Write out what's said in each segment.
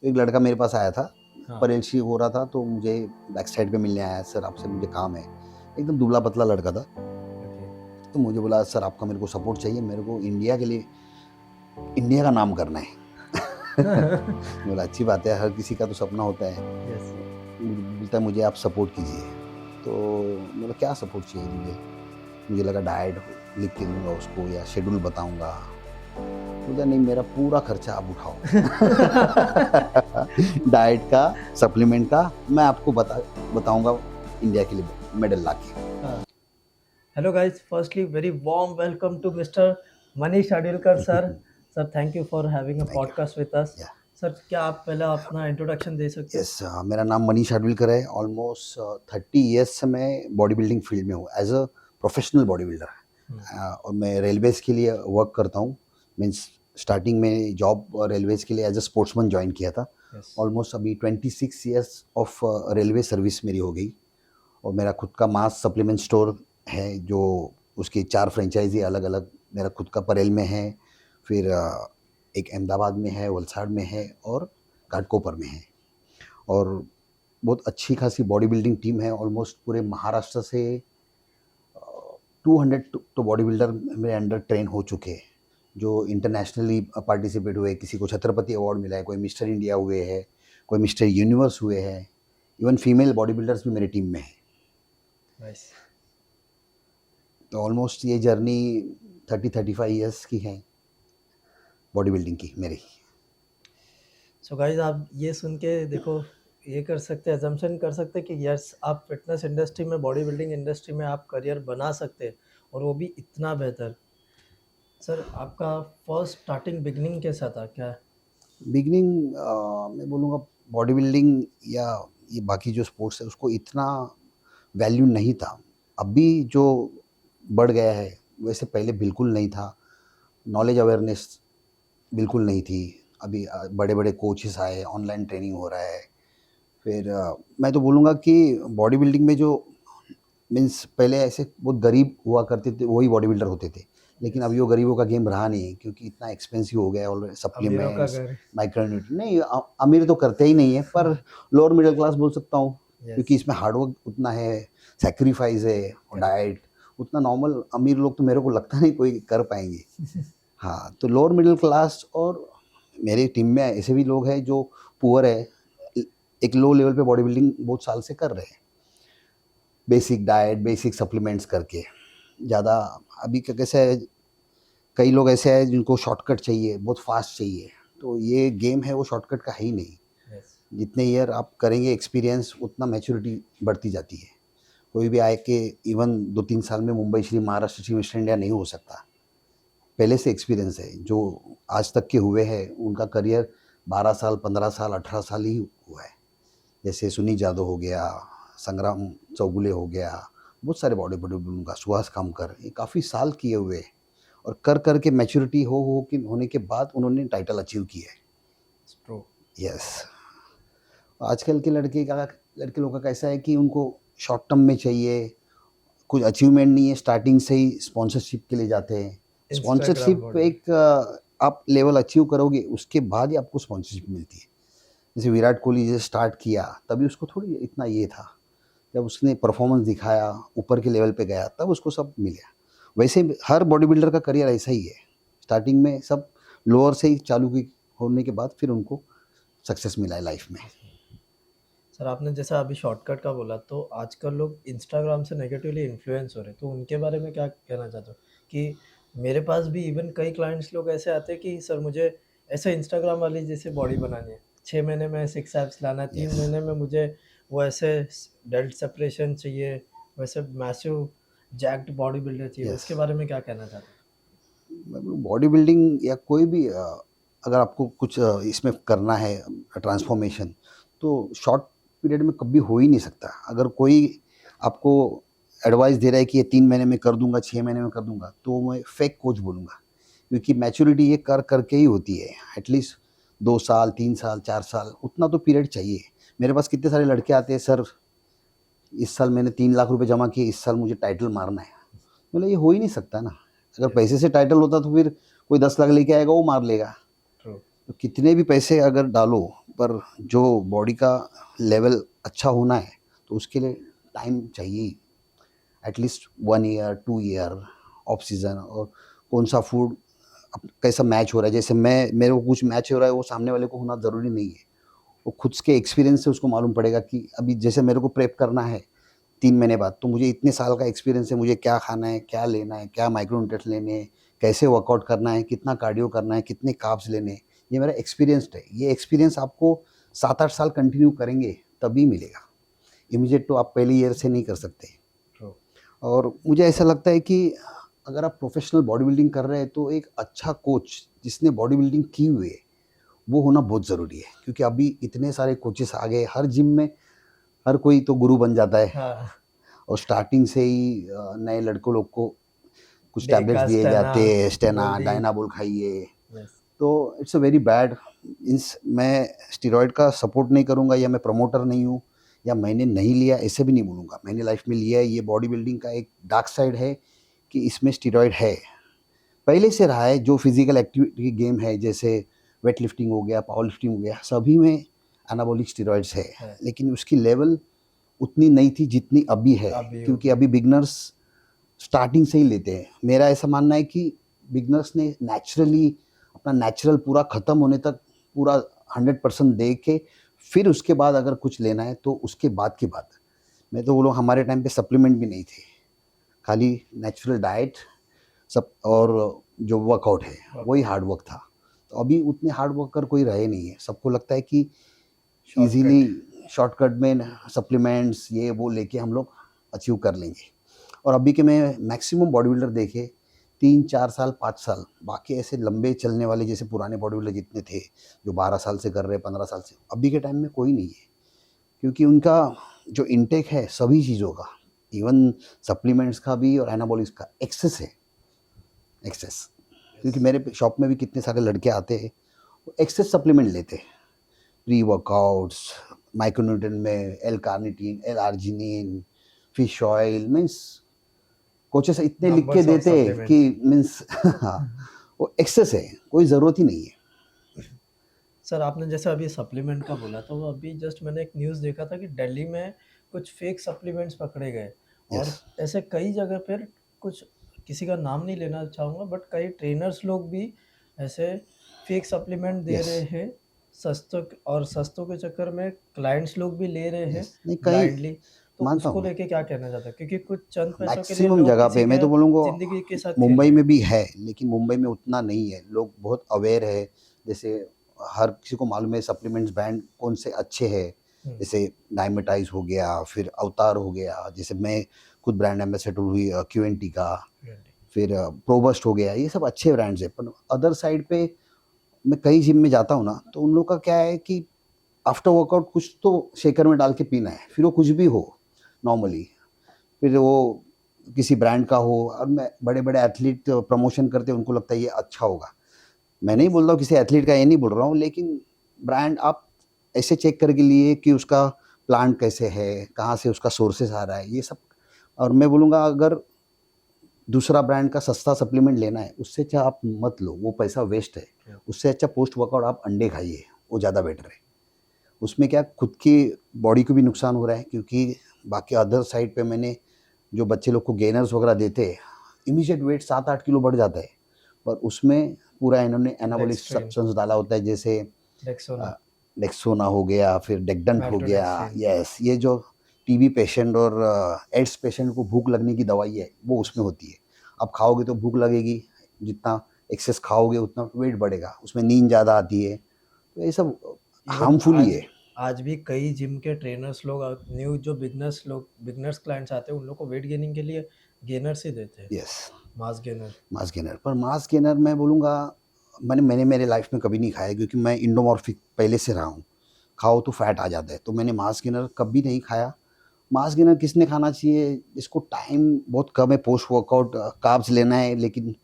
एक लड़का मेरे पास आया था, हाँ। परेलसी हो रहा था तो मुझे बैक साइड पे मिलने आया, सर आपसे मुझे काम है। एकदम दुबला-पतला लड़का था। ओके। तो मुझे बोला सर आपका मेरे को सपोर्ट चाहिए, मेरे को इंडिया के लिए इंडिया का नाम करना है। बोला अच्छी बात है, हर किसी का तो सपना होता है। यस। बोलता है मुझे आप सपोर्ट कीजिए। तो बोला क्या सपोर्ट चाहिए तुझे? मुझे लगा डाइट लिख के दूँगा उसको या शेड्यूल बताऊँगा। बोलता नहीं मेरा पूरा खर्चा आप उठाओ। डाइट का, सप्लीमेंट का मैं आपको बताऊँगा इंडिया के लिए मेडल लाके। हाँ। Hello guys, firstly very warm welcome to mister Manish Adilkar sir. Sir thank you for having a thank you. Podcast with us. Yeah sir क्या आप पहले अपना इंट्रोडक्शन दे सकते हैं? यस, मेरा नाम मनीष आडविलकर है। ऑलमोस्ट 30 ईयर्स से मैं बॉडी बिल्डिंग फील्ड में हूँ as a professional body builder. और मैं रेलवेज़ के लिए वर्क करता हूँ। मीन्स स्टार्टिंग में जॉब रेलवेज़ के लिए एज़ अ स्पोर्ट्समैन जॉइन किया था। यस। ऑलमोस्ट अभी 26 ईयर्स ऑफ रेलवे सर्विस मेरी हो गई। और मेरा खुद का मास सप्लीमेंट स्टोर है, जो उसकी 4 फ्रेंचाइज़ी अलग-अलग मेरा खुद का परेल में है, फिर एक अहमदाबाद में है, वलसाड़ में है और घाटकोपर में है। और बहुत अच्छी खासी बॉडी बिल्डिंग टीम है। ऑलमोस्ट पूरे महाराष्ट्र से 200 तो बॉडी बिल्डर मेरे अंडर ट्रेन हो चुके हैं, जो इंटरनेशनली पार्टिसिपेट हुए। किसी को छत्रपति अवार्ड मिला है, कोई मिस्टर इंडिया हुए हैं, कोई मिस्टर यूनिवर्स हुए हैं। इवन फीमेल बॉडी बिल्डर्स भी मेरी टीम में है। नाइस। तो ऑलमोस्ट ये जर्नी 30-35 ईयर्स की है बॉडी बिल्डिंग की मेरी। सो गाइस, आप ये सुन के देखो, ये कर सकते हैं, अजम्पशन कर सकते हैं कि यस, आप फिटनेस इंडस्ट्री में, बॉडी बिल्डिंग इंडस्ट्री में आप करियर बना सकते हैं, और वो भी इतना बेहतर। सर आपका फर्स्ट स्टार्टिंग बिगनिंग कैसा था, क्या? बिगनिंग मैं बोलूँगा बॉडी बिल्डिंग या ये बाकी जो स्पोर्ट्स है उसको इतना वैल्यू नहीं था। अभी जो बढ़ गया है, वैसे पहले बिल्कुल नहीं था। नॉलेज अवेयरनेस बिल्कुल नहीं थी। अभी बड़े-बड़े कोचेस आए, ऑनलाइन ट्रेनिंग हो रहा है। फिर मैं तो बोलूँगा कि बॉडी बिल्डिंग में जो मीन्स पहले ऐसे बहुत गरीब हुआ करते थे, वही बॉडी बिल्डर होते थे। लेकिन यस। अभी वो गरीबों का गेम रहा नहीं, क्योंकि इतना एक्सपेंसिव हो गया है ऑलरेडी अमीरों का सप्लीमेंट्स, घर। माइक्रोन्यूट्रिएंट नहीं अमीर तो करते ही नहीं है, पर लोअर मिडिल क्लास बोल सकता हूँ, यस। क्योंकि इसमें हार्डवर्क उतना है, सैक्रिफाइस है और करेक्ट। डाइट उतना नॉर्मल अमीर लोग तो मेरे को लगता नहीं कोई कर पाएँगे। हाँ, तो लोअर मिडिल क्लास और मेरी टीम में ऐसे भी लोग हैं जो पुअर है, एक लो लेवल पे बॉडी बिल्डिंग बहुत साल से कर रहे हैं। बेसिक डाइट, बेसिक सप्लीमेंट्स करके। ज़्यादा अभी का कैसा है, कई लोग ऐसे हैं जिनको शॉर्टकट चाहिए, बहुत फास्ट चाहिए। तो ये गेम है वो शॉर्टकट का है ही नहीं। यस। जितने ईयर आप करेंगे एक्सपीरियंस, उतना मैच्योरिटी बढ़ती जाती है। कोई भी आए के इवन 2-3 साल में मुंबई श्री, महाराष्ट्र श्री, मिस्टर इंडिया नहीं हो सकता। पहले से एक्सपीरियंस है। जो आज तक के हुए हैं उनका करियर 12 साल, 15 साल, 18 साल ही हुआ है। जैसे सुनील जादव हो गया, संग्राम चौगुले हो गया, बहुत सारे बॉडी बिल्डर का, सुहास कामकर, ये काफ़ी साल किए हुए हैं। और कर के मैच्योरिटी हो के होने के बाद उन्होंने टाइटल अचीव किया है। ट्रू। यस। आजकल के लड़के लोगों का कैसा है कि उनको शॉर्ट टर्म में चाहिए, कुछ अचीवमेंट नहीं है, स्टार्टिंग से ही स्पॉन्सरशिप के लिए जाते हैं। Instagram sponsorship model. एक आप लेवल अचीव करोगे उसके बाद ही आपको स्पॉन्सरशिप मिलती है। जैसे विराट कोहली जैसे स्टार्ट किया तभी उसको थोड़ी इतना ये था। जब उसने परफॉर्मेंस दिखाया, ऊपर के लेवल पे गया, तब उसको सब मिला। वैसे हर बॉडी बिल्डर का करियर ऐसा ही है। स्टार्टिंग में सब लोअर से ही चालू की होने के बाद फिर उनको सक्सेस मिला है लाइफ में। सर आपने जैसा अभी शॉर्टकट का बोला, तो आजकल लोग इंस्टाग्राम से नेगेटिवली इन्फ्लुएंस हो रहे हैं, तो उनके बारे में क्या कहना चाहते हो? कि मेरे पास भी इवन कई क्लाइंट्स लोग ऐसे आते हैं कि सर मुझे ऐसे इंस्टाग्राम वाली जैसे बॉडी बनानी है, 6 महीने में 6 एब्स लाना है, 3 महीने में मुझे वो ऐसे डेल्ट सेपरेशन चाहिए, वैसे मैसिव जैक्ड बॉडी बिल्डर चाहिए, यस, उसके बारे में क्या कहना चाहते बॉडी बिल्डिंग या कोई भी अगर आपको कुछ इसमें करना है ट्रांसफॉर्मेशन, तो शॉर्ट पीरियड में कभी हो ही नहीं सकता। अगर कोई आपको एडवाइस दे रहा है कि ये 3 महीने में कर दूंगा, 6 महीने में कर दूंगा, तो मैं फेक कोच बोलूँगा। क्योंकि मैच्योरिटी ये कर करके ही होती है। एटलीस्ट 2 साल, 3 साल, 4 साल उतना तो पीरियड चाहिए। मेरे पास कितने सारे लड़के आते हैं, सर इस साल मैंने 3 लाख रुपए जमा किए, इस साल मुझे टाइटल मारना है। बोले ये हो ही नहीं सकता ना। अगर हैं? पैसे से टाइटल होता तो फिर कोई 10 लाख लेके आएगा, वो मार लेगा। ट्रू। तो कितने भी पैसे अगर डालो, पर जो बॉडी का लेवल अच्छा होना है तो उसके लिए टाइम चाहिए ही, at least 1 year 2 year off season. और कौन सा फूड कैसा मैच हो रहा है, जैसे मेरे को कुछ मैच हो रहा है वो सामने वाले को होना ज़रूरी नहीं है। वो खुद के एक्सपीरियंस से उसको मालूम पड़ेगा कि अभी जैसे मेरे को प्रेप करना है 3 महीने बाद, तो मुझे इतने साल का एक्सपीरियंस है, मुझे क्या खाना है, क्या लेना है, क्या माइक्रोन्यूट्रिएंट्स लेने हैं, कैसे वर्कआउट करना है, कितना कार्डियो करना है, कितने कार्ब्स लेने हैं। ये मेरा एक्सपीरियंस्ड है। ये एक्सपीरियंस आपको 7-8 साल कंटिन्यू करेंगे तभी मिलेगा। इमीडिएट तो आप पहले ईयर से नहीं कर सकते। ट्रू। और मुझे ऐसा लगता है कि अगर आप प्रोफेशनल बॉडी बिल्डिंग कर रहे हैं तो एक अच्छा कोच जिसने बॉडी बिल्डिंग की हुई है वो होना बहुत ज़रूरी है, क्योंकि अभी इतने सारे कोचेस आ गए हर जिम में, हर कोई तो गुरु बन जाता है। हाँ, और स्टार्टिंग से ही नए लड़कों लोग को कुछ टैबलेट्स डेका, दिए स्टेना, जाते हैं, स्टेना गोल्डी। डायनाबोल खाइए। यस। तो it's a very bad. Means मैं स्टेरॉइड का सपोर्ट नहीं करूँगा, या मैं प्रमोटर नहीं हूँ, या मैंने नहीं लिया ऐसे भी नहीं बोलूँगा। मैंने लाइफ में लिया है। ये बॉडी बिल्डिंग का एक डार्क साइड है कि इसमें स्टेरॉइड है, पहले से रहा है। जो फिजिकल एक्टिविटी गेम है जैसे वेट लिफ्टिंग हो गया, पावर लिफ्टिंग हो गया, सभी में एनाबॉलिक स्टेरॉइड्स है। है। लेकिन उसकी लेवल उतनी नहीं थी जितनी अभी है, अभी क्योंकि होगी। अभी बिगनर्स स्टार्टिंग से ही लेते हैं। मेरा ऐसा मानना है कि बिगनर्स ने नेचुरली अपना नेचुरल पूरा ख़त्म होने तक पूरा 100% दे के फिर उसके बाद अगर कुछ लेना है तो उसके बाद की बात। मैं तो बोलूँ हमारे टाइम पे सप्लीमेंट भी नहीं थे, खाली नेचुरल डाइट सब, और जो वर्कआउट है वही हार्ड वर्क था। तो अभी उतने हार्ड वर्कर कोई रहे नहीं है। सबको लगता है कि ईज़िली शॉर्टकट। शॉर्टकट में सप्लीमेंट्स ये वो लेके हम लोग अचीव कर लेंगे। और अभी के मैं मैक्सिमम बॉडी बिल्डर देखे 3-4 साल 5 साल, बाकी ऐसे लंबे चलने वाले जैसे पुराने बॉडी बिल्डर जितने थे जो 12 साल से कर रहे हैं 15 साल से, अभी के टाइम में कोई नहीं है। क्योंकि उनका जो इनटेक है सभी चीज़ों का, इवन सप्लीमेंट्स का भी और एनाबॉलिक्स का एक्सेस है, एक्सेस। क्योंकि मेरे शॉप में भी कितने सारे लड़के आते हैं वो एक्सेस सप्लीमेंट लेते हैं, प्री वर्कआउट्स, माइक्रोन्यूट्रिएंट में L carnitine, L arginine, fish oil, means coaches इतने लिख के नंबर्स ऑफ देते हैं कि सप्लीमेंट्स। मीन्स हाँ, वो एक्सेस है, कोई ज़रूरत ही नहीं है। सर आपने जैसे अभी सप्लीमेंट का बोला तो अभी जस्ट मैंने एक न्यूज़ देखा था कि दिल्ली में कुछ फेक सप्लीमेंट्स पकड़े गए यस, और ऐसे कई जगह पर कुछ, किसी का नाम नहीं लेना चाहूँगा, बट कई ट्रेनर्स लोग भी ऐसे फेक सप्लीमेंट दे यस, रहे हैं सस्तों और सस्तों के चक्कर में क्लाइंट्स लोग भी ले रहे हैं यस। नहीं, कहीं ब्लाइंडली। तो मानता उसको हूँ मैं। लेके क्या कहना चाहता है, क्योंकि कुछ चंद पैसों के लिए मैक्सिमम लोग जगह किसी पे मैं के तो बोलूँगा ज़िंदगी के साथ खेल मुंबई रहे में हैं। भी है, लेकिन मुंबई में उतना नहीं है। लोग बहुत अवेयर है। जैसे हर किसी को मालूम है सप्लीमेंट्स ब्रांड कौन से अच्छे हैं। हुँ, जैसे डायमेटाइज़ हो गया, फिर अवतार हो गया, जैसे मैं खुद ब्रांड एम्बेसडर हुई क्यूएनटी का, रियली। फिर प्रोबस्ट हो गया, ये सब अच्छे ब्रांड्स हैं। पर अदर साइड पे मैं कई जिम में जाता हूँ ना, तो उन लोग का क्या है कि आफ्टर वर्कआउट कुछ तो शेकर में डाल के पीना है, फिर वो कुछ भी हो नॉर्मली, फिर वो किसी ब्रांड का हो। और मैं बड़े-बड़े एथलीट प्रमोशन करते हैं, उनको लगता है ये अच्छा होगा। मैं नहीं बोल रहा हूँ किसी एथलीट का, ये नहीं बोल रहा हूँ, लेकिन ब्रांड आप ऐसे चेक करके लिए कि उसका प्लांट कैसे है, कहाँ से उसका सोर्सेज़ आ रहा है, ये सब। और मैं बोलूँगा अगर दूसरा ब्रांड का सस्ता सप्लीमेंट लेना है, उससे अच्छा आप मत लो, वो पैसा वेस्ट है। ट्रू। उससे अच्छा पोस्ट वर्कआउट आप अंडे खाइए, वो ज़्यादा बेटर है। उसमें क्या खुद की बॉडी को भी नुकसान हो रहा है, क्योंकि बाकी अदर साइड पे मैंने जो बच्चे लोग को गेनर्स वगैरह देते हैं, इमीडिएट वेट 7-8 किलो बढ़ जाता है। पर उसमें पूरा इन्होंने एनाबॉलिक डेक्स्ट्रिन, सब्सटेंस डाला होता है, जैसे डेक्सोना, डेक्सोना हो गया, फिर डेक्डंट हो गया। मेल्टोडेक्स्ट्रिन। यस, ये जो टीबी पेशेंट और एड्स पेशेंट को भूख लगने की दवाई है, वो यस। उसमें होती है। आप खाओगे तो भूख लगेगी, जितना एक्सेस खाओगे उतना वेट बढ़ेगा, उसमें नींद ज़्यादा आती है। तो ये सब इवन हार्मफुल ही आज है। आज भी कई जिम के ट्रेनर्स लोग न्यू जो बिगनर्स क्लाइंट्स आते हैं उन लोग को वेट गेनिंग के लिए गेनर्स ही देते हैं, yes, mass gainer. Mass gainer. पर मास गेनर मैं बोलूँगा मैंने मेरे लाइफ में कभी नहीं खाया, क्योंकि मैं इंडोमॉर्फिक पहले से रहा हूँ। खाओ तो फैट आ जाता है, तो मैंने मास गेनर कभी नहीं खाया। मास गेनर किसने खाना चाहिए जिसको टाइम बहुत कम है, पोस्ट वर्कआउट कार्ब्स लेना है लेकिन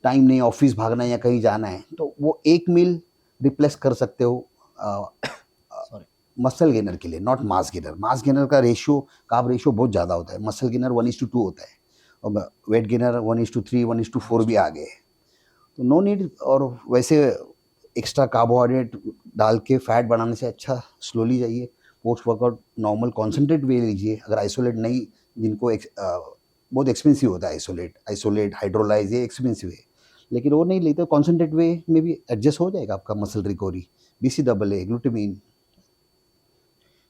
टाइम नहीं, ऑफिस भागना है या कहीं जाना है, तो वो एक मील रिप्लेस कर सकते हो सॉरी। मसल गेनर के लिए, not mass gainer. Mass gainer का रेशियो, कार्ब रेशियो बहुत ज़्यादा होता है। मसल गेनर 1:2 होता है, और वेट गेनर 1:3 1:4 भी आ गए। तो नो नीड। और वैसे एक्स्ट्रा कार्बोहाइड्रेट डाल के फैट बढ़ाने से अच्छा स्लोली जाइए, पोस्ट वर्कआउट नॉर्मल कॉन्सेंट्रेट वे लीजिए। अगर आइसोलेट नहीं, जिनको बहुत एक्सपेंसिव होता है आइसोलेट हाइड्रोलाइज, ये एक्सपेंसिव है, लेकिन वो नहीं लेते, कॉन्सेंट्रेट वे में भी एडजस्ट हो जाएगा आपका muscle recovery, BCAA, glutamine.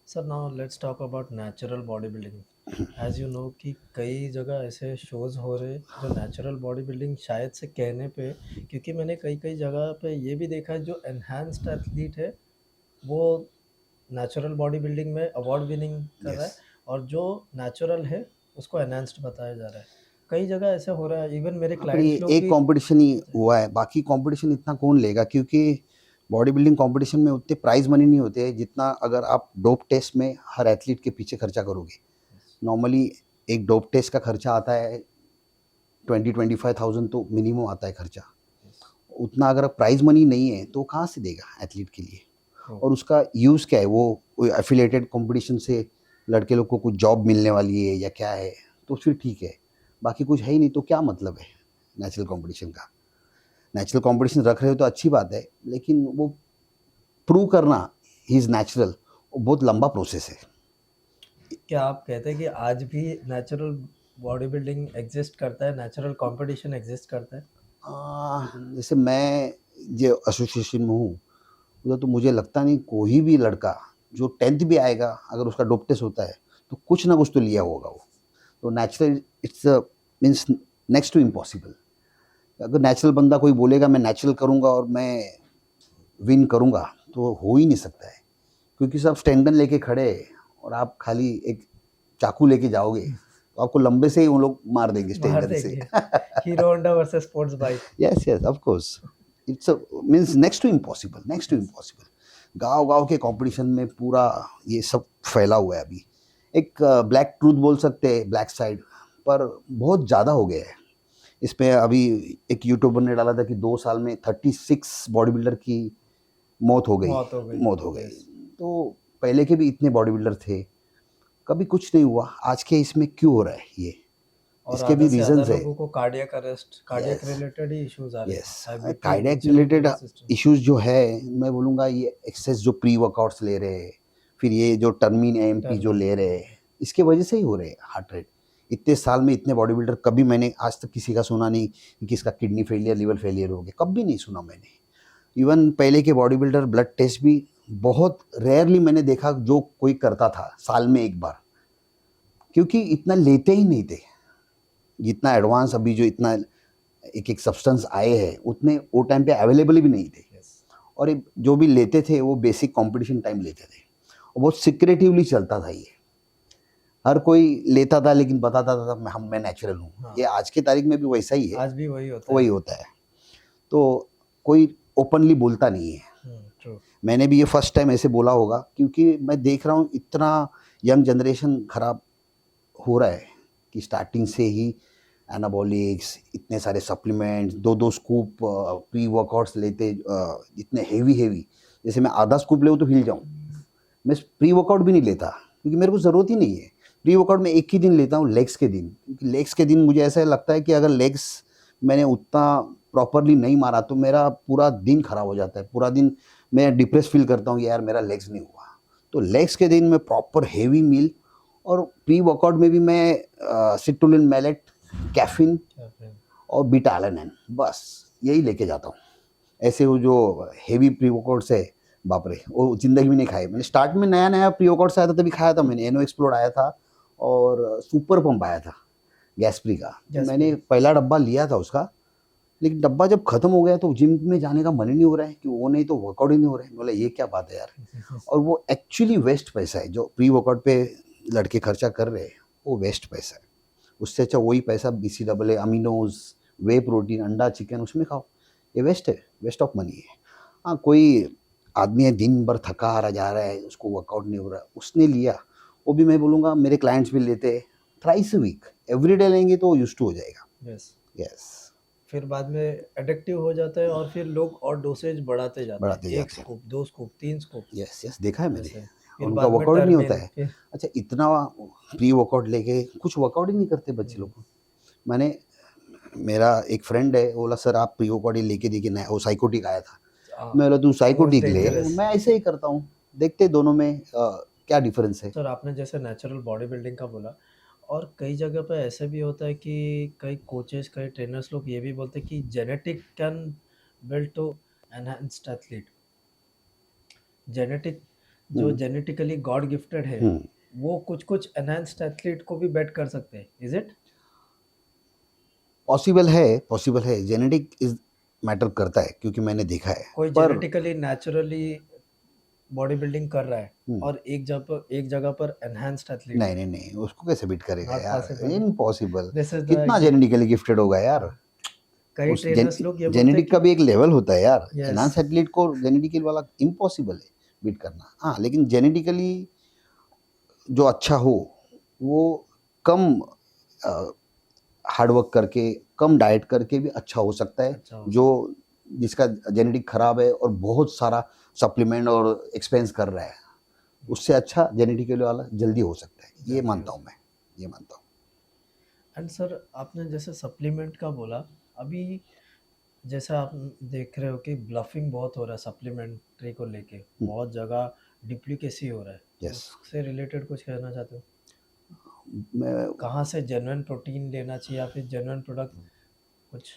Sir now let's talk about natural body building. As you know कि कई जगह ऐसे शोज़ हो रहे जो नेचुरल बॉडी बिल्डिंग शायद से कहने पे, क्योंकि मैंने कई कई जगह पे ये भी देखा है जो एनहांस्ड एथलीट है वो नेचुरल बॉडी बिल्डिंग में अवार्ड विनिंग कर रहा है, यस, और जो नेचुरल है उसको एनहांस्ड बताया जा रहा है। कई जगह ऐसे हो रहा है, इवन मेरे हाँ, पर ये क्लाइंट्स लोग एक भी कंपटीशन ही कहते हैं। हुआ है, बाकी कंपटीशन इतना कौन लेगा, क्योंकि बॉडी बिल्डिंग कंपटीशन में उतने प्राइज मनी नहीं होते हैं जितना अगर आप डोप टेस्ट में हर एथलीट के पीछे खर्चा करोगे। नॉर्मली एक डोप टेस्ट का खर्चा आता है 20-25,000 तो मिनिमम आता है खर्चा। उतना अगर प्राइज मनी नहीं है तो कहाँ से देगा एथलीट के लिए? और उसका यूज़ क्या है? वो कोई एफिलिएटेड कंपटीशन से लड़के लोग को कुछ जॉब मिलने वाली है या क्या है, तो फिर ठीक है। बाकी कुछ है ही नहीं तो क्या मतलब है नेचुरल कंपटीशन का? नेचुरल कंपटीशन रख रहे हो तो अच्छी बात है, लेकिन वो प्रूव करना ही इज़ नेचुरल, वो बहुत लंबा प्रोसेस है। क्या आप कहते हैं कि आज भी नेचुरल बॉडी बिल्डिंग एग्जिस्ट करता है, नेचुरल कंपटीशन एग्जिस्ट करता है? जैसे मैं जो एसोसिएशन में हूँ, उधर तो मुझे लगता नहीं कोई भी लड़का जो 10th भी आएगा, अगर उसका डोप टेस्ट होता है तो कुछ ना कुछ तो लिया होगा वो। तो natural it's means next to impossible. अगर नेचुरल बंदा कोई बोलेगा मैं नेचुरल करूँगा और मैं विन करूँगा, तो हो ही नहीं सकता है, क्योंकि सब स्टैंडन लेके खड़े हैं और आप खाली एक चाकू लेके जाओगे तो आपको लंबे से ही वो लोग मार देंगे बाहर स्टैंडन से। देंगे। Hero Honda versus sports bike. Yes yes of course, it's means next to impossible, next to impossible. गांव-गांव के कंपटीशन में पूरा ये सब फैला हुआ है अभी। एक ब्लैक ट्रूथ बोल सकते हैं, ब्लैक साइड, पर बहुत ज़्यादा हो गया है। इसमें अभी एक यूट्यूबर ने डाला था कि 2 साल में 36 बॉडी बिल्डर की मौत हो गई, मौत हो गई। मौत हो गई। यस। तो पहले के भी इतने बॉडी बिल्डर थे, कभी कुछ नहीं हुआ। आज के इसमें क्यों हो रहा है ये? और इसके आधा भी से ज़्यादा रीज़न्स है। लोगों को cardiac arrest, cardiac yes. Related ही इश्यूज आ रहे हैं, yes, high BP, cardiac related insulin resistance. Issues जो है, मैं बोलूँगा ये एक्सेस जो प्री वर्कआउट्स ले रहे हैं, फिर ये जो टर्मिन एएमपी जो ले रहे हैं, इसके वजह से ही हो रहे हैं हार्ट रेट। इतने साल में इतने बॉडी बिल्डर कभी मैंने आज तक किसी का सुना नहीं कि किसका किडनी फेलियर, लिवर फेलियर हो गया, कभी नहीं सुना मैंने। इवन पहले के बॉडी बिल्डर ब्लड टेस्ट भी बहुत रेयरली मैंने देखा जो कोई करता था साल में एक बार, क्योंकि इतना लेते ही नहीं थे। जितना एडवांस अभी जो इतना एक एक सब्सटेंस आए हैं, उतने वो टाइम पे अवेलेबल भी नहीं थे। और ये जो भी लेते थे वो बेसिक कंपटीशन टाइम लेते थे, और बहुत सिक्रेटिवली चलता था ये। हर कोई लेता था लेकिन बताता था मैं नेचुरल हूँ। हाँ। ये आज की तारीख में भी वैसा ही है, आज भी वही होता वही है। होता है। तो कोई ओपनली बोलता नहीं है। ट्रू। मैंने भी ये फर्स्ट टाइम ऐसे बोला होगा, क्योंकि मैं देख रहा हूँ इतना यंग जनरेशन खराब हो रहा है कि स्टार्टिंग से ही एनाबॉलिक्स, इतने सारे सप्लीमेंट्स, 2-2 स्कूप प्री वर्कआउट्स लेते, इतने हेवी, जैसे मैं आधा स्कूप ले तो हिल जाऊँ। मैं प्री वर्कआउट भी नहीं लेता, क्योंकि मेरे को ज़रूरत ही नहीं है। प्री वर्कआउट में एक ही दिन लेता हूँ, लेग्स के दिन, क्योंकि लेग्स के दिन मुझे ऐसा लगता है कि अगर लेग्स मैंने उतना प्रॉपरली नहीं मारा तो मेरा पूरा दिन खराब हो जाता है। पूरा दिन मैं डिप्रेस फील करता हूँ कि यार मेरा लेग्स नहीं हुआ। तो लेग्स के दिन मैं प्रॉपर हेवी मील, और प्री वर्कआउट में भी मैं सिट्रुलिन मैलेट, कैफीन और बीटा एलानिन, बस यही लेके जाता हूँ। ऐसे वो जो हेवी प्री वर्कआउट्स है, बाप रे, वो ज़िंदगी में नहीं खाए। मैंने स्टार्ट में नया प्री वर्कआउट्स आया था तभी खाया था मैंने। एनो एक्सप्लोर आया था और सुपर पंप आया था गैस्प्री का, तो मैंने पहला डब्बा लिया था उसका। लेकिन डब्बा जब खत्म हो गया तो जिम में जाने का मन ही नहीं हो रहा है, कि वो नहीं तो वर्कआउट ही नहीं हो रहा है। बोला ये क्या बात है यार। और वो एक्चुअली वेस्ट पैसा है जो प्री वर्कआउट पे लड़के खर्चा कर रहे हैं, वो वेस्ट पैसा है। उससे अच्छा वही पैसा BCAA, अमीनोज, वे प्रोटीन, अंडा, चिकन उसमें खाओ। ये वेस्ट है, वेस्ट ऑफ मनी है। हाँ, कोई आदमी है दिन भर थका हारा जा रहा है, उसको वर्कआउट नहीं हो रहा, उसने लिया, वो भी मैं बोलूँगा मेरे क्लाइंट्स भी लेते हैं थ्राइस अ वीक, एवरीडे लेंगे तो यूज्ड टू हो जाएगा। यस। यस, फिर बाद में एडिक्टिव हो जाता है और फिर लोग और डोसेज बढ़ाते जाते बढ़ाते हैं, 1 जाते हैं। Scoop, 2 scoop, 3 scoop, yes yes, देखा है मैंने। ऐसे। और फिर उनका बाद में वर्कआउट नहीं होता टर्बिन, है। फिर अच्छा, इतना प्री वर्कआउट लेके कुछ वर्कआउट ही नहीं करते बच्चे लोग। मैंने, मेरा एक फ्रेंड है, वो बोला सर आप प्री वर्कआउट ही लेके देखिए, नया वो साइकोटिक आया था। मैं बोला तू साइकोटिक मोस्ट ले, डेंजरस। मैं ऐसे ही करता हूँ। देखते दोनों में क्या डिफरेंस है। सर आपने जैसे नेचुरल बॉडी बिल्डिंग का बोला, और कई जगह पे ऐसे भी होता है कि कई कोचेस, कई ट्रेनर्स लोग ये भी बोलते हैं कि genetic can build to enhanced athlete. Genetic, जो हम्म जेनेटिकली गॉड गिफ्टेड है, हम्म वो कुछ कुछ एनहांस्ड एथलीट को भी बेट कर सकते हैं, इज इट? पॉसिबल है, जेनेटिक इज मैटर करता है क्योंकि मैंने देखा है। कोई पर जेनेटिकली नेचुरली बॉडी बिल्डिंग कर रहा है हम्म, और एक जगह पर एनहांस्ड एथलीट नहीं है। नहीं नहीं, उसको कैसे बीट करेगा नॉट यार, possible. Impossible. This is the कितना जेनेटिकली गिफ्टेड होगा यार। हाँ, कई उस ट्रेनर्स लोग ये बोलते हैं जेनेटिक का कि भी एक लेवल होता है यार, यस। एनहांस एथलीट को जेनेटिकली वाला इम्पॉसिबल है बीट करना। हाँ, लेकिन जेनेटिकली जो अच्छा हो वो कम हार्ड वर्क करके, कम डाइट करके भी अच्छा हो सकता है। अच्छा हो जो सकता जिसका जेनेटिक खराब है और बहुत सारा सप्लीमेंट और एक्सपेंस कर रहा है, है। उससे अच्छा जेनेटिकली वाला जल्दी हो सकता है, ये जल्दी हो मानता हूँ मैं, सकता ये मानता हूँ। है। एंड सर आपने जैसे सप्लीमेंट का बोला, अभी जैसा आप देख रहे हो कि ब्लफिंग बहुत हो रहा है सप्लीमेंट्री को लेके, बहुत जगह डिप्लीकेसी हो रहा है, तो यस, उससे रिलेटेड कुछ कहना चाहते हो? मैं कहाँ से जेन्युइन प्रोटीन लेना चाहिए या फिर जेन्युइन प्रोडक्ट कुछ?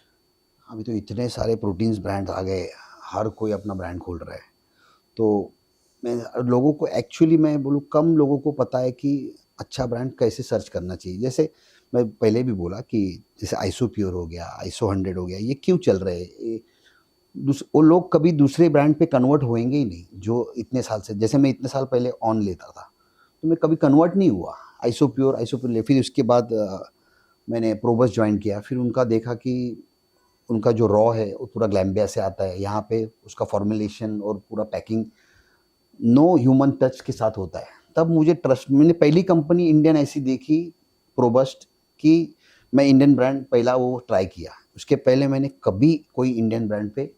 अभी तो इतने सारे प्रोटीन्स ब्रांड आ गए, हर कोई अपना ब्रांड खोल रहा है। तो मैं लोगों को एक्चुअली मैं बोलूँ कम लोगों को पता है कि अच्छा ब्रांड कैसे सर्च करना चाहिए। जैसे मैं पहले भी बोला कि जैसे आइसो प्योर हो गया, आइसो 100 हो गया, ये क्यों चल रहे हैं ये, वो लोग कभी दूसरे ब्रांड पे कन्वर्ट होएंगे ही नहीं। जो इतने साल से, जैसे मैं इतने साल पहले ऑन लेता था तो मैं कभी कन्वर्ट नहीं हुआ। आइसो प्योर ले, फिर उसके बाद मैंने प्रोबस ज्वाइन किया, फिर उनका देखा कि उनका जो रॉ है वो पूरा ग्लैम्बिया से आता है, यहाँ पे उसका फॉर्मुलेशन और पूरा पैकिंग नो ह्यूमन टच के साथ होता है। तब मुझे ट्रस्ट, मैंने पहली कंपनी इंडियन ऐसी देखी प्रोबस्ट की, मैं इंडियन ब्रांड पहला वो ट्राई किया। उसके पहले मैंने कभी कोई इंडियन ब्रांड पे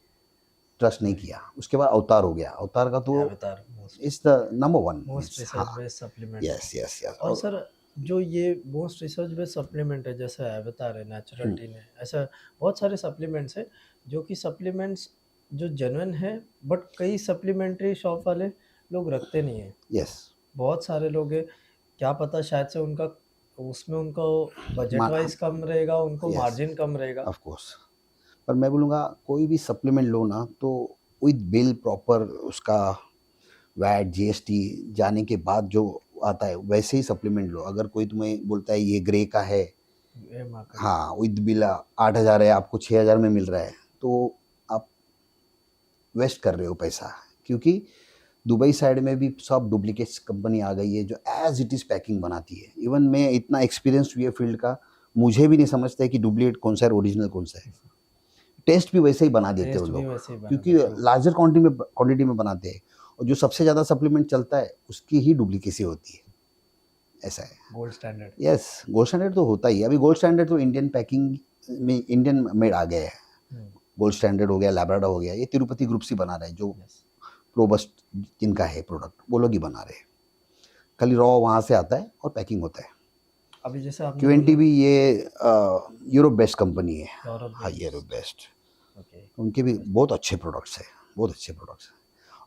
ट्रस्ट नहीं नहीं। किया। उसके बाद अवतार हो गया, अवतार का तो एवतार most is the number one most means. Research हाँ, बेस्ड सप्लीमेंट है। Yes yes yes. और और सर जो ये मोस्ट रिसर्च बेस्ड सप्लीमेंट है, जैसे एवतार है, नेचुरल हम्म, टीन है, ऐसा बहुत सारे सप्लीमेंट्स है जो कि सप्लीमेंट्स जो जेन्युइन है, बट कई सप्लीमेंट्री शॉप वाले लोग रखते नहीं है। यस, बहुत सारे लोग हैं, क्या पता शायद से उनका उसमें उनको बजट वाइज कम रहेगा, उनको यस, मार्जिन कम रहेगा। Of course. पर मैं बोलूँगा कोई भी सप्लीमेंट लो ना तो विद बिल प्रॉपर, उसका वैट जीएसटी जाने के बाद जो आता है वैसे ही सप्लीमेंट लो। अगर कोई तुम्हें बोलता है ये ग्रे का है, ये मार्केट। हाँ विद बिल 8,000 है, आपको 6,000 में मिल रहा है, तो आप वेस्ट कर रहे हो पैसा। क्योंकि दुबई साइड में भी सब डुप्लीकेट कंपनी आ गई है जो एज इट इज़ पैकिंग बनाती है। इवन मैं इतना एक्सपीरियंस हुई है फील्ड का, मुझे भी नहीं समझता है कि डुप्लीकेट कौन सा है ओरिजिनल कौन सा है। टेस्ट भी वैसे ही बना देते हैं वो टेस्ट भी लोग, वैसे ही क्योंकि बनाते, ट्रू। लार्जर क्वांटिटी में बनाते हैं। और जो सबसे ज़्यादा सप्लीमेंट चलता है उसकी ही डुप्लीकेसी होती है, ऐसा है। Gold standard. Yes, gold standard तो होता ही है। अभी गोल्ड स्टैंडर्ड तो इंडियन पैकिंग में इंडियन मेड आ गया है। गोल्ड स्टैंडर्ड हो गया, लैब्राडोर हो गया, ये तिरुपति ग्रुप से बना रहे हैं। जो यस। प्रोबस्ट जिनका है प्रोडक्ट वो लोग ही बना रहे हैं। खाली रॉ वहाँ से आता है और पैकिंग होता है। अभी जैसे आपने क्यूएनटी बोला भी ये यूरोप बेस्ट कंपनी है। यूरोप हाँ, यूरोप बेस्ड। बेस्ट। ओके। उनके भी बहुत अच्छे प्रोडक्ट्स हैं, बहुत अच्छे प्रोडक्ट्स हैं।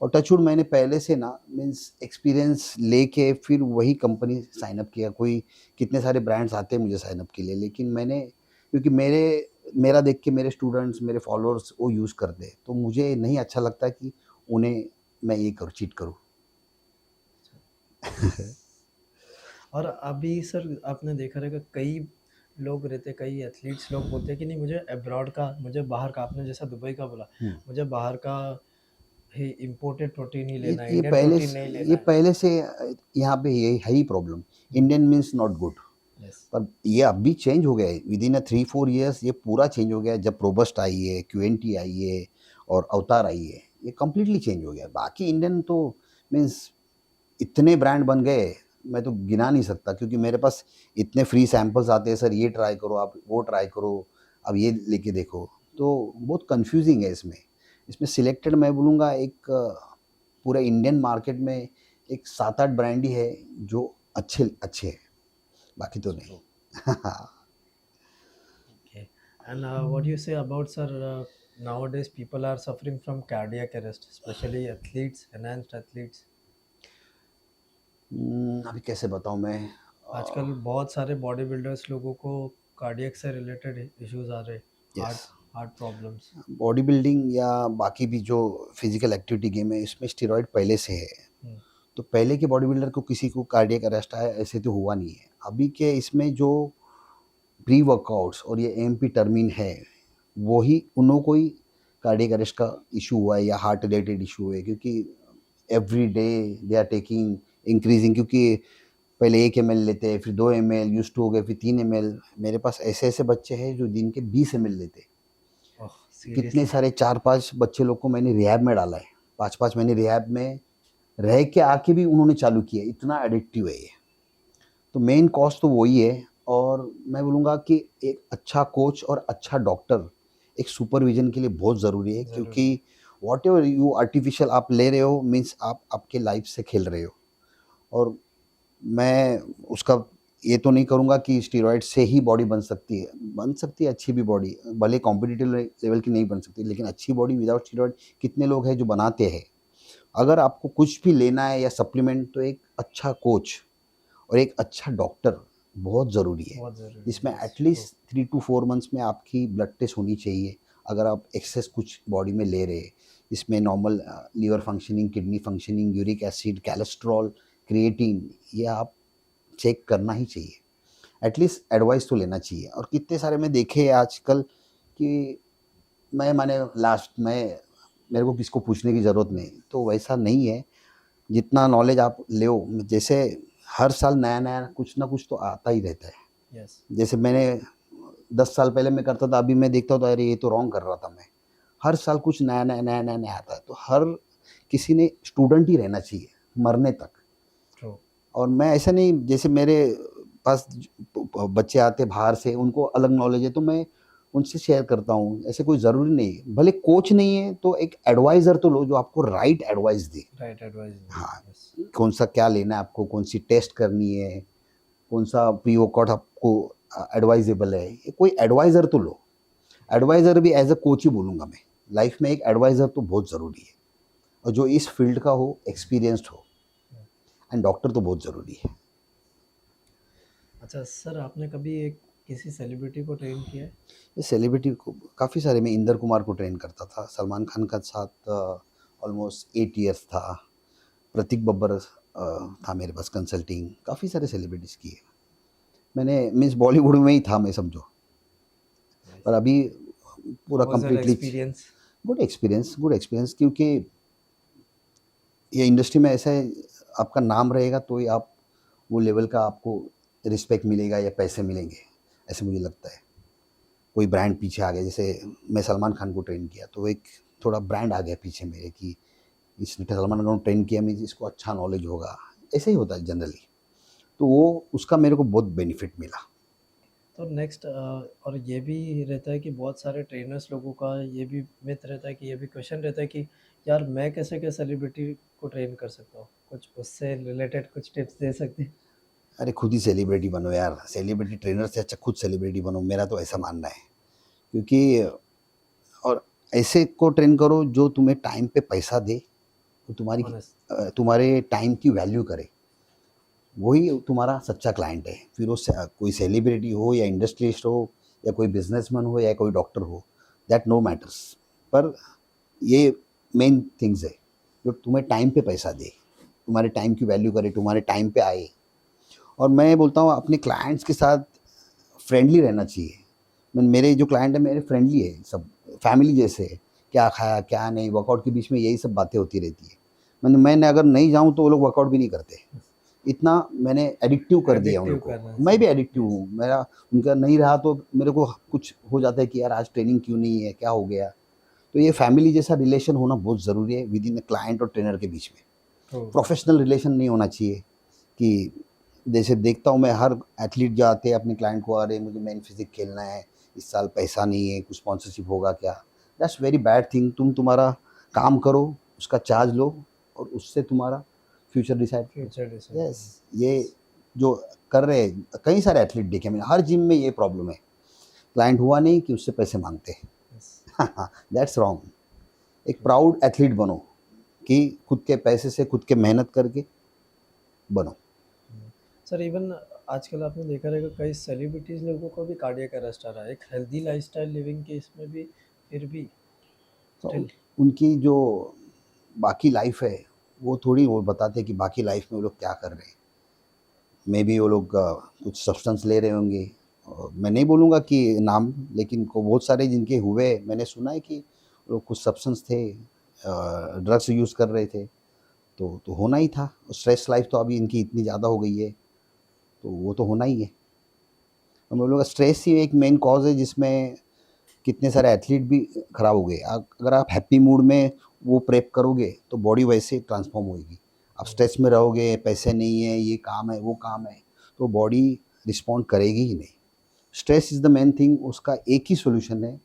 और टचवुड मैंने पहले से ना मीन्स एक्सपीरियंस लेके फिर वही कंपनी साइन अप किया। कोई कितने सारे ब्रांड्स आते हैं मुझे साइन अप के लिए, लेकिन मैंने, क्योंकि मेरा देख के मेरे स्टूडेंट्स, मेरे फॉलोअर्स वो यूज़ करते हैं, तो मुझे नहीं अच्छा लगता कि उन्हें मैं ये करूँ, चीट करूँ। और अभी सर आपने देखा रहेगा कई लोग रहते, कई एथलीट्स लोग बोलते हैं कि नहीं, मुझे अब्रॉड का, मुझे बाहर का, आपने जैसा दुबई का बोला, मुझे बाहर का ही इम्पोर्टेड प्रोटीन ही लेना है, ये इंडियन पहले प्रोटीन से नहीं ये लेना है। पहले से यहाँ पे ये है ही problem. Indian means not good. Yes. पर ये अब भी चेंज हो गया है, विद इन 3-4 ईयर्स ये पूरा चेंज हो गया है। जब प्रोबस्ट आई है, क्यूएनटी आई है और अवतार आई है, ये कम्प्लीटली चेंज हो गया है। बाकी इंडियन तो मीन्स इतने ब्रांड बन गए, मैं तो गिना नहीं सकता। क्योंकि मेरे पास इतने फ्री सैंपल्स आते हैं, सर ये ट्राई करो, आप वो ट्राई करो, अब ये लेके देखो। तो बहुत कंफ्यूजिंग है इसमें। इसमें सिलेक्टेड मैं बोलूँगा एक पूरे इंडियन मार्केट में एक 7-8 ब्रांड ही है जो अच्छे अच्छे हैं, बाकी तो नहीं। Okay. And what you say about sir nowadays people are suffering from cardiac arrest, especially athletes, enhanced athletes. अभी कैसे बताऊँ मैं? आजकल बहुत सारे बॉडी बिल्डर्स लोगों को कार्डियक से रिलेटेड इश्यूज आ रहे, yes, heart heart problems. Body building या बाकी भी जो फिजिकल एक्टिविटी गेम है इसमें स्टेरॉइड पहले से है। तो पहले के बॉडी बिल्डर को किसी को कार्डियक अरेस्ट आया ऐसे तो हुआ नहीं है। अभी के इसमें जो प्री वर्कआउट्स और ये एएमपी टर्मिन है, वही उन्हों को ही कार्डियक अरेस्ट का इशू हुआ है या हार्ट रिलेटेड इशू है, क्योंकि every day they are taking increasing, क्योंकि पहले 1 ml लेते हैं, फिर 2 ml यूज्ड टू हो गए, फिर 3 ml। मेरे पास ऐसे-ऐसे बच्चे हैं जो दिन के 20 ml लेते हैं। ओह कितने सीरियसली। सारे 4-5 बच्चे लोग को मैंने रिहैब में डाला है। 5-5 महीने रिहैब में रह के आके भी उन्होंने चालू किया, इतना एडिक्टिव है ये। तो मेन कॉज़ तो वही है, और मैं बोलूँगा कि एक अच्छा कोच और अच्छा डॉक्टर एक सुपरविज़न के लिए बहुत ज़रूरी है, जरूरी है। क्योंकि व्हाटएवर यू आर्टिफ़िशियल आप ले रहे हो मीन्स आप आपके लाइफ़ से खेल रहे हो। और मैं उसका ये तो नहीं करूँगा कि स्टेरॉइड से ही बॉडी बन सकती है अच्छी भी बॉडी, भले कॉम्पिटिटिव लेवल की नहीं बन सकती, लेकिन अच्छी बॉडी विदाउट स्टेरॉइड कितने लोग हैं जो बनाते हैं। अगर आपको कुछ भी लेना है या सप्लीमेंट, तो एक अच्छा कोच और एक अच्छा डॉक्टर बहुत ज़रूरी है। बहुत जरूरी इसमें है, yes true. At least 3 to 4 months में आपकी ब्लड टेस्ट होनी चाहिए, अगर आप एक्सेस कुछ बॉडी में ले रहे हैं। इसमें normal liver functioning, kidney functioning, uric acid, cholesterol, creatine, ये आप चेक करना ही चाहिए। एटलीस्ट एडवाइस तो लेना चाहिए। और कितने सारे मैं देखे हैं आजकल कि मैं माने लास्ट में मेरे को किसको पूछने की ज़रूरत नहीं, तो वैसा नहीं है। जितना नॉलेज आप लो, जैसे हर साल नया-नया कुछ ना कुछ तो आता ही रहता है। यस जैसे मैंने 10 साल पहले मैं करता था, अभी मैं देखता हूँ तो अरे ये तो रॉन्ग कर रहा था मैं। हर साल कुछ नया-नया, नया-नया आता है। तो हर किसी ने स्टूडेंट ही रहना चाहिए, मरने तक। ट्रू। और मैं ऐसा नहीं, जैसे मेरे पास बच्चे आते बाहर से, उनको अलग नॉलेज है तो मैं उनसे शेयर करता हूँ। ऐसे कोई ज़रूरी नहीं है, भले कोच नहीं है तो एक एडवाइज़र तो लो जो आपको राइट एडवाइस दे। Right advice. हाँ, यस कौन सा क्या लेना है आपको, कौन सी टेस्ट करनी है, कौन सा प्री वर्कआउट आपको एडवाइजेबल है, ये कोई एडवाइज़र तो लो। एडवाइज़र भी एज अ कोच ही बोलूँगा मैं। लाइफ में एक एडवाइज़र तो बहुत ज़रूरी है, और जो इस फील्ड का हो, एक्सपीरियंस्ड हो। एंड डॉक्टर तो बहुत ज़रूरी है। अच्छा सर, आपने कभी एक किसी सेलिब्रिटी को ट्रेन किया है? ये सेलिब्रिटी को काफ़ी सारे, मैं इंदर कुमार को ट्रेन करता था, सलमान खान का साथ ऑलमोस्ट 8 ईयर्स था, प्रतीक बब्बर था मेरे पास कंसल्टिंग, काफ़ी सारे सेलिब्रिटीज़ किए मैंने। मीन्स बॉलीवुड में ही था मैं समझो। पर अभी पूरा how was your completely experience? Good experience, क्योंकि ये इंडस्ट्री में ऐसा है, आपका नाम रहेगा तो ही आप वो लेवल का आपको रिस्पेक्ट मिलेगा या पैसे मिलेंगे, ऐसे मुझे लगता है। कोई ब्रांड पीछे आ गया, जैसे मैं सलमान खान को ट्रेन किया तो एक थोड़ा ब्रांड आ गया पीछे मेरे कि इसने सलमान खान को ट्रेन किया, मीन्स इसको अच्छा नॉलेज होगा। ऐसे ही होता है जनरली। तो वो उसका मेरे को बहुत बेनिफिट मिला। तो नेक्स्ट और ये भी रहता है कि बहुत सारे ट्रेनर्स लोगों का ये भी मिथ रहता है, कि ये भी क्वेश्चन रहता है कि यार मैं कैसे क्या सेलिब्रिटी को ट्रेन कर सकता हूँ? कुछ उससे रिलेटेड कुछ टिप्स दे सकते हैं? अरे खुद ही सेलिब्रिटी बनो यार, सेलिब्रिटी ट्रेनर से अच्छा खुद सेलिब्रिटी बनो, मेरा तो ऐसा मानना है। क्योंकि और ऐसे को ट्रेन करो जो तुम्हें टाइम पे पैसा दे, वो ऑनेस्ट। तुम्हारे टाइम की वैल्यू करे, वही तुम्हारा सच्चा क्लाइंट है। फिर वो कोई सेलिब्रिटी हो या इंडस्ट्रियलिस्ट हो या कोई बिजनेसमैन हो या कोई डॉक्टर हो, दैट नो मैटर्स। पर ये मेन थिंग्स है जो तुम्हें टाइम पे पैसा दे, तुम्हारे टाइम की वैल्यू करे, तुम्हारे टाइम पे आए। और मैं बोलता हूँ अपने क्लाइंट्स के साथ फ्रेंडली रहना चाहिए। मेरे जो क्लाइंट है मेरे फ्रेंडली है सब, फैमिली जैसे है। क्या खाया क्या नहीं, वर्कआउट के बीच में यही सब बातें होती रहती है। मैंने अगर नहीं जाऊँ तो वो लोग वर्कआउट भी नहीं करते। इतना मैंने एडिक्टिव कर दिया उन एडिक्टिव लोग को। करना मैं भी चाहिए। Addictive yes. हूँ, मेरा उनका नहीं रहा तो मेरे को कुछ हो जाता है कि यार आज ट्रेनिंग क्यों नहीं है, क्या हो गया। तो ये फैमिली जैसा रिलेशन होना बहुत ज़रूरी है विद इन क्लाइंट और ट्रेनर के बीच में। ट्रू। प्रोफेशनल रिलेशन नहीं होना चाहिए कि जैसे देखता हूँ मैं हर एथलीट जो आते हैं अपने क्लाइंट को, अरे मुझे मेन फिजिक खेलना है, इस साल पैसा नहीं है, कुछ स्पॉन्सरशिप होगा क्या। That's very bad thing. तुम तुम्हारा काम करो, उसका चार्ज लो, और उससे तुम्हारा फ्यूचर डिसाइड करो। Future yes, decision. ये जो कर रहे हैं कई सारे एथलीट देखे मैंने, हर जिम में ये प्रॉब्लम है, क्लाइंट हुआ नहीं कि उससे पैसे मांगते हैं। यस। That's wrong. एक प्राउड एथलीट बनो कि खुद के पैसे से खुद के मेहनत करके बनो। सर इवन आजकल आपने देखा रहेगा कई सेलिब्रिटीज़ लोगों को भी कार्डियक अरेस्ट आ रहा है, एक हेल्दी लाइफ़स्टाइल लिविंग के इसमें भी फिर भी तो स्टिल। उनकी जो बाकी लाइफ है वो थोड़ी वो बताते हैं कि बाकी लाइफ में वो लोग क्या कर रहे हैं। मे बी वो लोग कुछ सब्सटेंस ले रहे होंगे। मैं नहीं बोलूँगा कि नाम, लेकिन को बहुत सारे जिनके हुए मैंने सुना है कि वो लोग कुछ सब्सटेंस थे, ड्रग्स यूज़ कर रहे थे। तो होना ही था। स्ट्रेस लाइफ तो अभी इनकी इतनी ज़्यादा हो गई है, तो वो तो होना ही है। हम लोग का स्ट्रेस ही एक मेन कॉज़ है जिसमें कितने सारे एथलीट भी खराब हो गए। अगर आप हैप्पी मूड में वो प्रेप करोगे तो बॉडी वैसे ट्रांसफॉर्म होएगी। आप स्ट्रेस में रहोगे, पैसे नहीं है, ये काम है, वो काम है, तो बॉडी रिस्पॉन्ड करेगी ही नहीं। Stress is the main thing. उसका एक ही सॉल्यूशन है,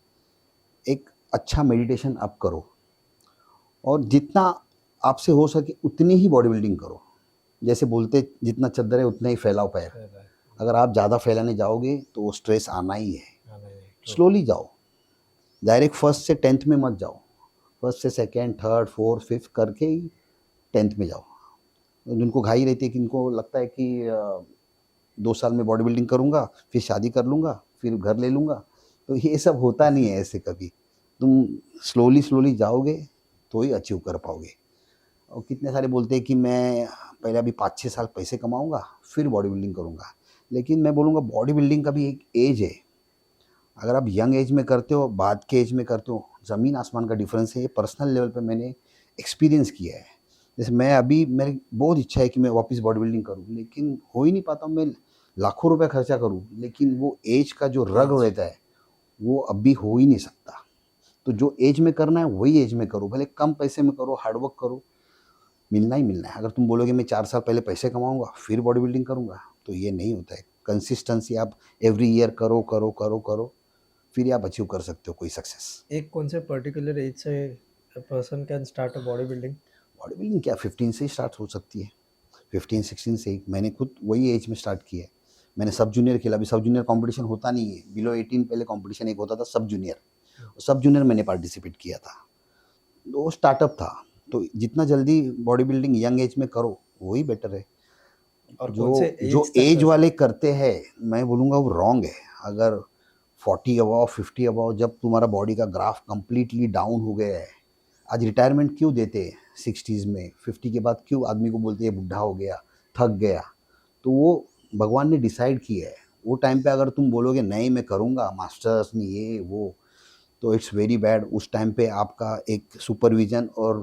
एक अच्छा मेडिटेशन आप करो और जितना आपसे हो सके उतनी ही बॉडी बिल्डिंग करो। जैसे बोलते जितना चद्दर है उतना ही फैलाओ पैर। फैला है। अगर आप ज़्यादा फैलाने जाओगे तो वो स्ट्रेस आना ही है। हाँ, नहीं, ट्रू। स्लोली जाओ, डायरेक्ट फर्स्ट से 10th में मत जाओ। फर्स्ट से सेकंड, थर्ड, फोर्थ, फिफ्थ करके ही 10th में जाओ। जिनको घाई रहती है कि इनको लगता है कि 2 साल में बॉडी बिल्डिंग करूँगा, फिर शादी कर लूँगा, फिर घर ले लूँगा, तो ये सब होता नहीं है ऐसे कभी। तुम स्लोली स्लोली जाओगे तो ही अचीव कर पाओगे। और कितने सारे बोलते हैं कि मैं पहले अभी 5-6 साल पैसे कमाऊँगा, फिर बॉडी बिल्डिंग करूँगा। लेकिन मैं बोलूँगा बॉडी बिल्डिंग का भी एक एज है। अगर आप यंग एज में करते हो, बाद के एज में करते हो, ज़मीन आसमान का डिफरेंस है। ये पर्सनल लेवल पे मैंने एक्सपीरियंस किया है। जैसे मैं अभी, मेरी बहुत इच्छा है कि मैं वापस बॉडी बिल्डिंग करूँ, लेकिन हो ही नहीं पाता। मैं लाखों रुपए खर्चा करूँ, लेकिन वो एज का जो रग एज। रहता है, वो अभी हो ही नहीं सकता। तो जो एज में करना है वही एज में करो, भले कम पैसे में करो, हार्ड वर्क करो, मिलना ही मिलना है। अगर तुम बोलोगे मैं 4 साल पहले पैसे कमाऊँगा, फिर बॉडी बिल्डिंग करूँगा, तो ये नहीं होता है। कंसिस्टेंसी आप एवरी ईयर करो, करो, करो, करो, फिर ही आप अचीव कर सकते हो कोई सक्सेस। एक कौन से पर्टिकुलर एज से a person can start a body building? Body building क्या 15 से ही स्टार्ट हो सकती है। 15-16 से ही मैंने खुद वही एज में स्टार्ट किया है। मैंने सब जूनियर खेला। अभी सब जूनियर कंपटीशन होता नहीं है, बिलो 18 पहले कंपटीशन एक होता था सब जूनियर। सब जूनियर मैंने पार्टिसिपेट किया था। तो वो स्टार्टअप था। तो जितना जल्दी बॉडी बिल्डिंग यंग एज में करो वही बेटर है। और जो कौन से जो एज तक एज कर वाले सकते? करते हैं, मैं बोलूँगा वो रॉन्ग है। अगर 40 अबव, 50 अबव, जब तुम्हारा बॉडी का ग्राफ कंप्लीटली डाउन हो गया है। आज रिटायरमेंट क्यों देते हैं 60s में, 50 के बाद क्यों आदमी को बोलते हैं बुढ़ा हो गया, थक गया। तो वो भगवान ने डिसाइड किया है। वो टाइम पे अगर तुम बोलोगे नहीं मैं करूँगा मास्टर्स नहीं ये वो, तो इट्स वेरी बैड। उस टाइम पे आपका एक सुपरविज़न और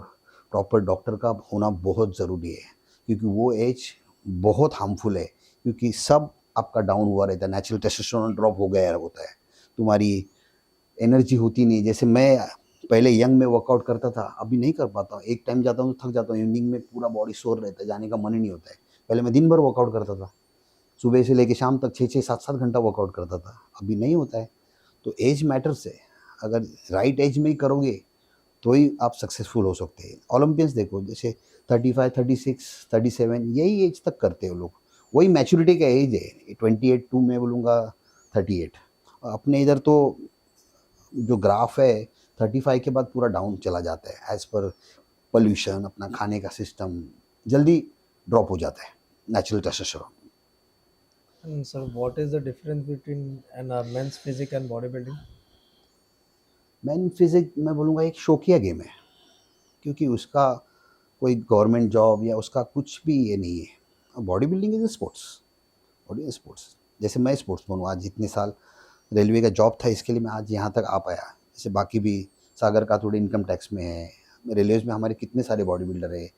प्रॉपर डॉक्टर का होना बहुत ज़रूरी है, क्योंकि वो एज बहुत हार्मफुल है। क्योंकि सब आपका डाउन हुआ रहता है, नेचुरल टेस्टोस्टेरोन ड्रॉप हो गया होता है, तुम्हारी एनर्जी होती नहीं। जैसे मैं पहले यंग में वर्कआउट करता था, अभी नहीं कर पाता हूँ। एक टाइम जाता हूँ तो थक जाता हूँ, इवनिंग में पूरा बॉडी सोर रहता है, जाने का मन ही नहीं होता है। पहले मैं दिन भर वर्कआउट करता था, सुबह से लेके शाम तक 6-6, 7-7 घंटा वर्कआउट करता था, अभी नहीं होता है। तो एज मैटर्स है। अगर राइट एज में ही करोगे तो ही आप सक्सेसफुल हो सकते हैं। ओलंपियंस देखो, जैसे 35, 36, 37 यही एज तक करते हैं लोग। वही मैच्योरिटी का एज है। 28 टू मैं बोलूँगा 38। अपने इधर तो जो ग्राफ है 35 के बाद पूरा डाउन चला जाता है, एज पर पोल्यूशन, अपना खाने का सिस्टम जल्दी ड्रॉप हो जाता है natural testosterone. And sir what is the difference between an men's physique and body building? Man physique मैं बोलूँगा एक शौकिया गेम है, क्योंकि उसका कोई गवर्नमेंट जॉब या उसका कुछ भी ये नहीं है। Body building is sports. Body sports. जैसे मैं स्पोर्ट्स बनूँ, आज इतने साल रेलवे का जॉब था, इसके लिए मैं आज यहाँ तक आ पाया। जैसे बाकी भी सागर का थोड़े इनकम टैक्स में है, रेलवेज में हमारे कितने सारे बॉडी बिल्डर है।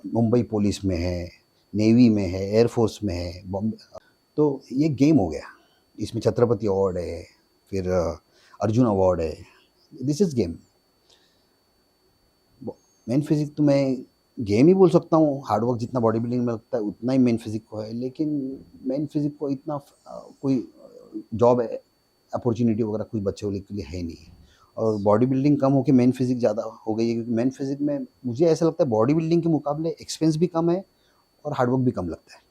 मुंबई पुलिस में है, नेवी में है, एयरफोर्स में है, बॉम्बे। तो ये गेम हो गया। इसमें छत्रपति अवार्ड है, फिर अर्जुन अवार्ड है। This is game. Men physique तो मैं गेम ही बोल सकता हूँ। हार्डवर्क जितना बॉडी बिल्डिंग में लगता है उतना ही मेन फिजिक को है, लेकिन मेन फिजिक को इतना कोई जॉब अपॉर्चुनिटी वगैरह कुछ बच्चे वाले के लिए है नहीं। और बॉडी बिल्डिंग कम होकर मेन फिजिक ज़्यादा हो गई है, क्योंकि मेन फिजिक में मुझे ऐसा लगता है बॉडी बिल्डिंग के मुकाबले एक्सपेंस भी कम है और हार्डवर्क भी कम लगता है।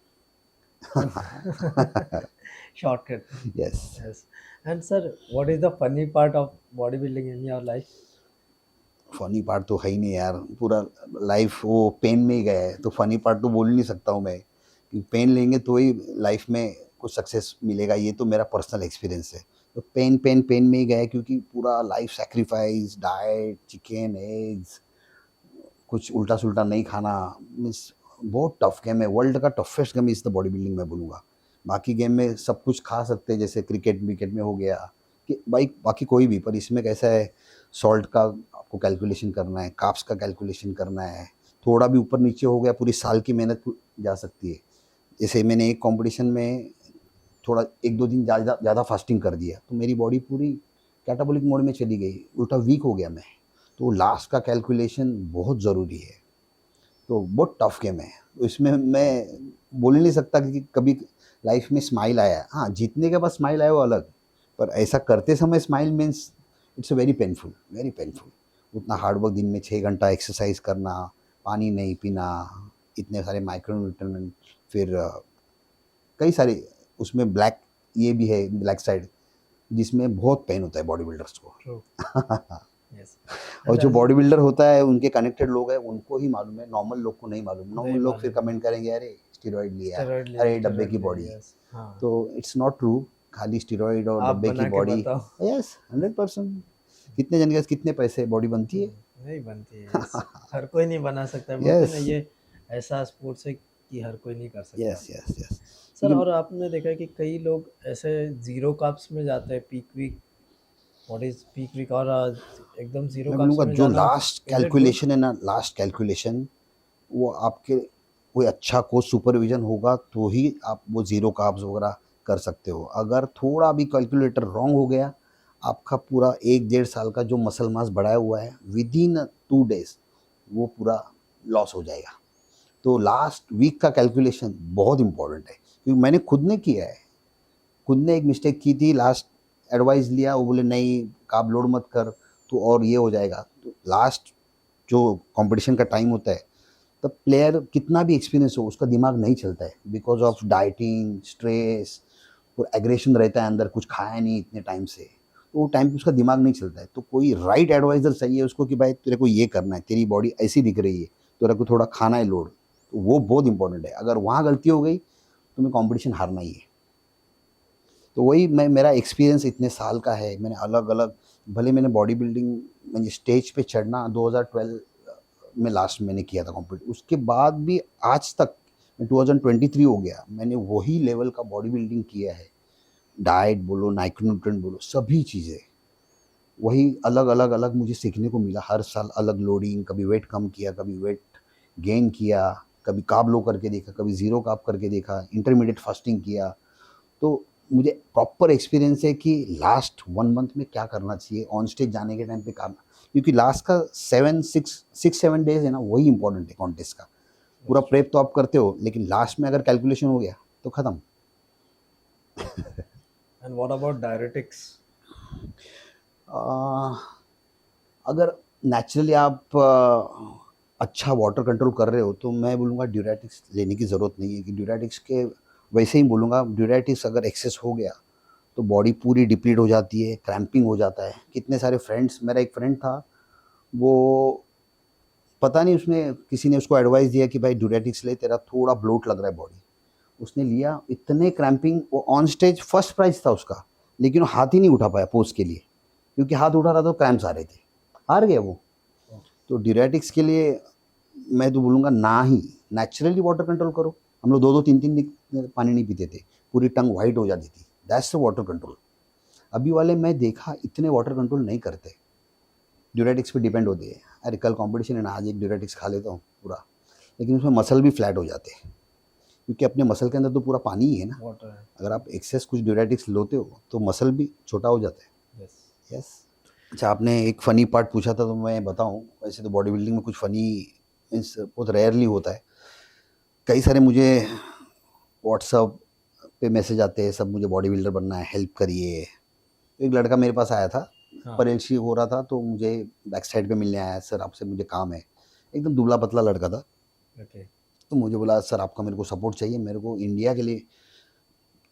Shortcut. Yes. Yes. And sir, what is the funny part of bodybuilding in your life? Funny part तो है ही नहीं यार, पूरा लाइफ वो पेन में ही गया है, तो फनी पार्ट तो बोल नहीं सकता हूँ मैं कि पेन लेंगे तो ही लाइफ में कुछ सक्सेस मिलेगा, ये तो मेरा पर्सनल एक्सपीरियंस है। तो पेन पेन पेन में ही गया है, क्योंकि पूरा life sacrifice, diet, chicken, eggs, कुछ उल्टा सुल्टा नहीं खाना, मीन्स बहुत टफ गेम है, वर्ल्ड का toughest game is the body building मैं बोलूँगा। बाकी गेम में सब कुछ खा सकते हैं, जैसे क्रिकेट विकेट में हो गया कि भाई बाकी कोई भी, पर इसमें कैसा है, सॉल्ट का आपको कैलकुलेशन करना है, कार्ब्स का कैलकुलेशन करना है, थोड़ा भी ऊपर नीचे हो गया पूरी साल की मेहनत जा सकती है। जैसे मैंने एक कंपटीशन में थोड़ा 1-2 दिन ज़्यादा फास्टिंग कर दिया, तो मेरी बॉडी पूरी कैटाबॉलिक मोड में चली गई, उल्टा वीक हो गया मैं। तो लास्ट का कैलकुलेशन बहुत ज़रूरी है, तो बहुत टफ गेम है। तो इसमें मैं बोल ही नहीं सकता कि कभी लाइफ में स्माइल आया है। हाँ, जीतने के बाद स्माइल आया वो अलग, पर ऐसा करते समय smile means it's very painful, very painful. उतना हार्ड वर्क, दिन में 6 घंटा एक्सरसाइज करना, पानी नहीं पीना, इतने सारे माइक्रोन्यूट्रिएंट, फिर कई सारे उसमें ब्लैक, ये भी है ब्लैक साइड, जिसमें बहुत पेन होता है बॉडी बिल्डर्स को। True. Yes. और And जो as बॉडी बिल्डर होता है, उनके कनेक्टेड लोग हैं, उनको ही मालूम है, नॉर्मल लोग को नहीं मालूम। नहीं नॉर्मल लोग फिर मालूम है। कमेंट करेंगे, अरे स्टेरॉइड लिया, स्टेरॉइड ले, अरे डब्बे स्टेरॉइड की ले, बॉडी। यस। हाँ, तो इट्स नॉट ट्रू, खाली स्टेरॉइड और आप डब्बे की बना के बॉडी। बताओ। यस, 100%। कितने जन के पास कितने पैसे, बॉडी बनती है। नहीं बनती है, यस। हर कोई नहीं बना सकता है, बोलते हैं यस, ना, ये ऐसा स्पोर्ट्स है कि हर कोई नहीं कर सकता। Yes, yes, yes. सर, क्योंकि और आपने देखा है कि कई लोग ऐसे ज़ीरो कार्ब्स में जाते हैं, peak week, what is peak week, और एकदम ज़ीरो मैं कार्ब्स बोलूँगा में जो जाना, last is it good? Calculation है ना, लास्ट कैलकुलेशन, वो आपके कोई अच्छा कोच सुपरविजन होगा तो ही आप वो ज़ीरो कार्ब्स वगैरह कर सकते हो। अगर थोड़ा भी कैलकुलेटर रॉन्ग हो गया, आपका पूरा 1 डेढ़ साल का जो मसल मास बढ़ाया हुआ है, विदिन 2 डेज़ वो पूरा लॉस हो जाएगा। तो लास्ट वीक का कैलकुलेशन बहुत इम्पोर्टेंट है, क्योंकि मैंने खुद ने किया है। खुद ने एक मिस्टेक की थी, लास्ट एडवाइस लिया, वो बोले नहीं कार्ब लोड मत कर, तो और ये हो जाएगा। तो लास्ट जो कंपटीशन का टाइम होता है, तब प्लेयर कितना भी एक्सपीरियंस हो, उसका दिमाग नहीं चलता है, बिकॉज ऑफ डाइटिंग, स्ट्रेस और एग्रेशन रहता है अंदर, कुछ खाया नहीं इतने टाइम से, तो वो टाइम पे उसका दिमाग नहीं चलता है। तो कोई राइट एडवाइज़र चाहिए उसको कि भाई तेरे को ये करना है, तेरी बॉडी ऐसी दिख रही है, तेरे को थोड़ा खाना है लोड, तो वो बहुत इंपॉर्टेंट है। अगर वहाँ गलती हो गई, तो मैं कॉम्पिटिशन हारना ही है। तो वही मैं, मेरा एक्सपीरियंस इतने साल का है, मैंने अलग अलग, भले मैंने बॉडी बिल्डिंग, मैंने स्टेज पे चढ़ना 2012 में लास्ट मैंने किया था कॉम्पिटिशन, उसके बाद भी आज तक, मैं 2023 हो गया, मैंने वही लेवल का बॉडी बिल्डिंग किया है। डाइट बोलो, माइक्रोन्यूट्रिएंट बोलो, सभी चीज़ें वही, अलग अलग अलग मुझे सीखने को मिला। हर साल अलग लोडिंग, कभी वेट कम किया, कभी वेट गेन किया, कभी कार्ब लो करके देखा, कभी ज़ीरो कार्ब करके देखा, इंटरमीडिएट फास्टिंग किया। तो मुझे प्रॉपर एक्सपीरियंस है कि लास्ट 1 मंथ में क्या करना चाहिए, ऑन स्टेज जाने के टाइम पे काम, क्योंकि लास्ट का 6-7 डेज़ है ना, वही इंपॉर्टेंट है कॉन्टेस्ट का। पूरा प्रेप तो आप करते हो, लेकिन लास्ट में अगर कैलकुलेशन हो गया तो ख़त्म। And what about diuretics? अगर नेचुरली आप अच्छा वाटर कंट्रोल कर रहे हो, तो मैं बोलूँगा ड्यूरेटिक्स लेने की ज़रूरत नहीं है। कि ड्यूरेटिक्स के वैसे ही बोलूँगा, ड्यूरेटिक्स अगर एक्सेस हो गया, तो बॉडी पूरी डिप्लीट हो जाती है, क्रैम्पिंग हो जाता है। कितने सारे फ्रेंड्स, मेरा एक फ्रेंड था, वो पता नहीं, उसने किसी ने उसको एडवाइस दिया कि भाई ड्यूरेटिक्स ले, तेरा थोड़ा ब्लोट लग रहा है बॉडी। उसने लिया, इतने क्रैम्पिंग, वो ऑन स्टेज फर्स्ट प्राइज़ था उसका, लेकिन वो हाथ ही नहीं उठा पाया पोज़ के लिए, क्योंकि हाथ उठा रहा तो क्रैम्प्स आ रहे थे, हार गया वो। तो ड्यूरेटिक्स के लिए मैं तो बोलूँगा ना ही, नेचुरली वाटर कंट्रोल करो। हम लोग 2-2 3-3 दिन पानी नहीं पीते थे, पूरी टंग वाइट हो जाती थी, दैट्स द वाटर कंट्रोल। अभी वाले मैं देखा इतने वाटर कंट्रोल नहीं करते, ड्यूरेटिक्स पे डिपेंड होते हैं। अरे कल कंपटीशन है ना, आज एक ड्यूरेटिक्स खा लेता हूँ पूरा, लेकिन उसमें मसल भी फ्लैट हो जाते हैं, क्योंकि अपने मसल के अंदर तो पूरा पानी ही है ना। वाटर है। अगर आप एक्सेस कुछ ड्यूरेटिक्स लेते हो, तो मसल भी छोटा हो जाता है। यस। यस। अच्छा, आपने एक फ़नी पार्ट पूछा था, तो मैं बताऊँ, वैसे तो बॉडी बिल्डिंग में कुछ फ़नी मीन्स बहुत रेयरली होता है। कई सारे मुझे व्हाट्सअप पे मैसेज आते हैं, सब मुझे बॉडी बिल्डर बनना है, हेल्प करिए। एक लड़का मेरे पास आया था, हाँ। परेश हो रहा था, तो मुझे बैक साइड पे मिलने आया, सर आपसे मुझे काम है। एकदम दुबला पतला लड़का था। ओके। तो मुझे बोला सर आपका मेरे को सपोर्ट चाहिए, मेरे को इंडिया के लिए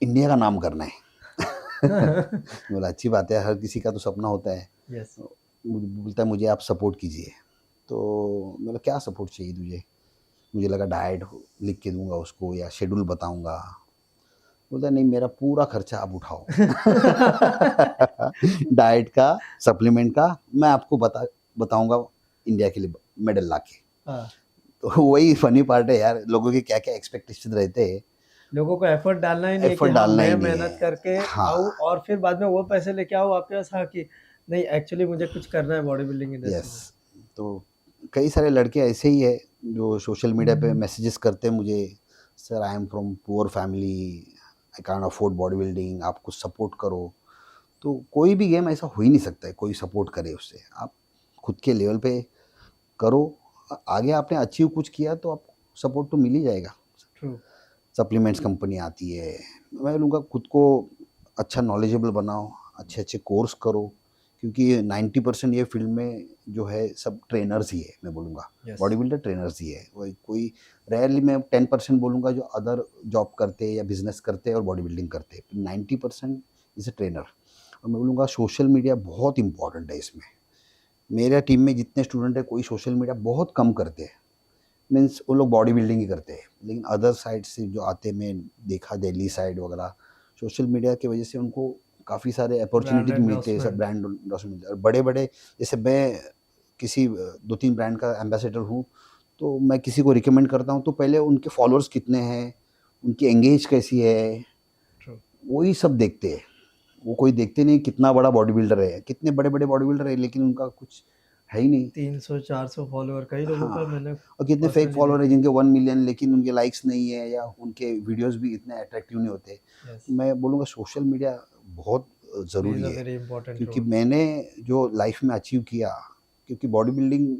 इंडिया का नाम करना है। बोला अच्छी बात है, हर किसी का तो सपना होता है। यस। बोलता है मुझे आप सपोर्ट कीजिए। तो बोला क्या सपोर्ट चाहिए तुझे? मुझे लगा डाइट लिख के दूंगा उसको या शेड्यूल बताऊंगा। बोलता नहीं, मेरा पूरा खर्चा आप उठाओ। डाइट का, सप्लीमेंट का, मैं आपको बताऊंगा इंडिया के लिए मेडल लाके। हाँ, तो वही फनी पार्ट है यार, लोगों के क्या क्या एक्सपेक्टेशन रहते हैं। लोगों को एफर्ट डालना ही नहीं है कि एफर्ट हाँ डालना ही मैं नहीं मेहनत है। करके हाँ। आऊँ और फिर बाद में वो पैसे लेके आऊँ आपके पास, हाँ कि नहीं एक्चुअली मुझे कुछ करना है बॉडी बिल्डिंग इंडस्ट्री यस। में। तो कई सारे लड़के ऐसे ही है जो सोशल मीडिया पे मैसेजेस करते हैं मुझे, sir I am from poor family, I can't afford body building, आप कुछ सपोर्ट करो। तो कोई भी गेम ऐसा हो ही नहीं सकता है कोई सपोर्ट करे उससे। आप खुद के लेवल पे करो, आगे आपने अचीव कुछ किया तो आपको सपोर्ट तो मिल ही जाएगा। ट्रू। सप्लीमेंट्स कंपनी आती है, मैं बोलूँगा खुद को अच्छा नॉलेजेबल बनाओ, अच्छे अच्छे कोर्स करो, क्योंकि 90% ये फील्ड में जो है सब ट्रेनर्स ही है, मैं बोलूँगा यस। बॉडी बिल्डर ट्रेनर्स ही है। वही कोई रेयरली मैं 10% बोलूँगा जो अदर जॉब करते हैं या बिजनेस करते हैं और बॉडी बिल्डिंग करते हैं, 90% इज़ अ ट्रेनर। और मैं बोलूँगा सोशल मीडिया बहुत इंपॉर्टेंट है इसमें। मेरे टीम में जितने स्टूडेंट है कोई सोशल मीडिया बहुत कम करते हैं, मीन्स वो लोग बॉडी बिल्डिंग ही करते हैं, लेकिन अदर साइड से जो आते मैं देखा दिल्ली साइड वगैरह, सोशल मीडिया की वजह से उनको काफ़ी सारे ब्रांड अपॉर्चुनिटीज मिलते हैं, सब एंडोर्समेंट। ब्रांड एंडोर्समेंट मिलते हैं। और बड़े बड़े, जैसे मैं किसी 2-3 ब्रांड का एम्बेसडर हूँ, तो मैं किसी को रिकमेंड करता हूँ तो पहले उनके फॉलोअर्स कितने हैं, उनकी एंगेज कैसी है, ट्रू। वही सब देखते हैं। वो कोई देखते नहीं कितना बड़ा बॉडी बिल्डर है, कितने बड़े बड़े बॉडी बिल्डर है लेकिन उनका कुछ है ही नहीं। 300-400 फॉलोअर कई लोगों का हाँ, मैंने और कितने फेक पर्सनली फॉलोअर देखा हैं है। जिनके 1 मिलियन लेकिन उनके लाइक्स नहीं है या उनके वीडियोस भी इतने अट्रैक्टिव नहीं होते। यस। मैं बोलूँगा सोशल मीडिया बहुत प्लेज ज़रूरी अ है, वेरी इंपॉर्टेंट क्योंकि रोल। मैंने जो लाइफ में अचीव किया, क्योंकि बॉडी बिल्डिंग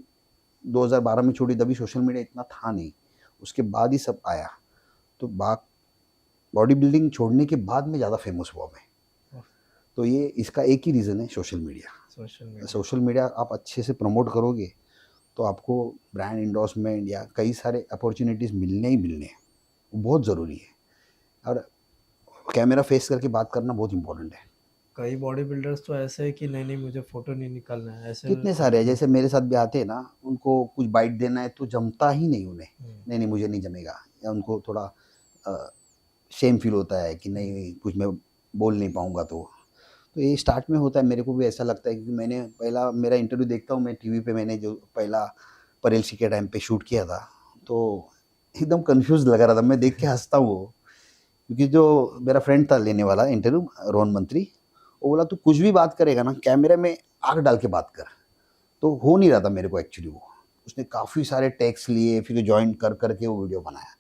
2012 में छोड़ी तभी सोशल मीडिया इतना था नहीं, उसके बाद ही सब आया। तो बॉडी बिल्डिंग छोड़ने के बाद में ज़्यादा फेमस हुआ मैं। तो ये इसका एक ही रीज़न है, social social media. Media. Social media आप अच्छे से प्रमोट करोगे तो आपको ब्रांड एंडोर्समेंट या कई सारे अपॉर्चुनिटीज़ मिलने ही मिलने हैं, वो बहुत ज़रूरी है। और कैमरा फेस करके बात करना बहुत इम्पोर्टेंट है। कई बॉडी बिल्डर्स तो ऐसे है कि नहीं नहीं मुझे फोटो नहीं निकालना है, ऐसे कितने सारे हैं, एटीट्यूड। जैसे मेरे साथ भी आते हैं ना, उनको कुछ बाइट देना है तो जमता ही नहीं उन्हें, नहीं नहीं मुझे नहीं जमेगा, या उनको थोड़ा शेम फील होता है कि नहीं कुछ मैं बोल नहीं पाऊँगा। तो ये स्टार्ट में होता है, मेरे को भी ऐसा लगता है, क्योंकि मैंने पहला मेरा इंटरव्यू देखता हूँ मैं टीवी पे, मैंने जो पहला परेल जी के टाइम पे शूट किया था, तो एकदम कंफ्यूज लग रहा था, मैं देख के हंसता हूँ वो। क्योंकि जो मेरा फ्रेंड था लेने वाला इंटरव्यू, रोहन मंत्री, वो बोला तू कुछ भी बात करेगा ना कैमरे में आग डाल के बात कर। तो हो नहीं रहा था मेरे को एक्चुअली वो, उसने काफ़ी सारे टेक्स लिए, फिर ज्वाइन कर करके वो वीडियो बनाया।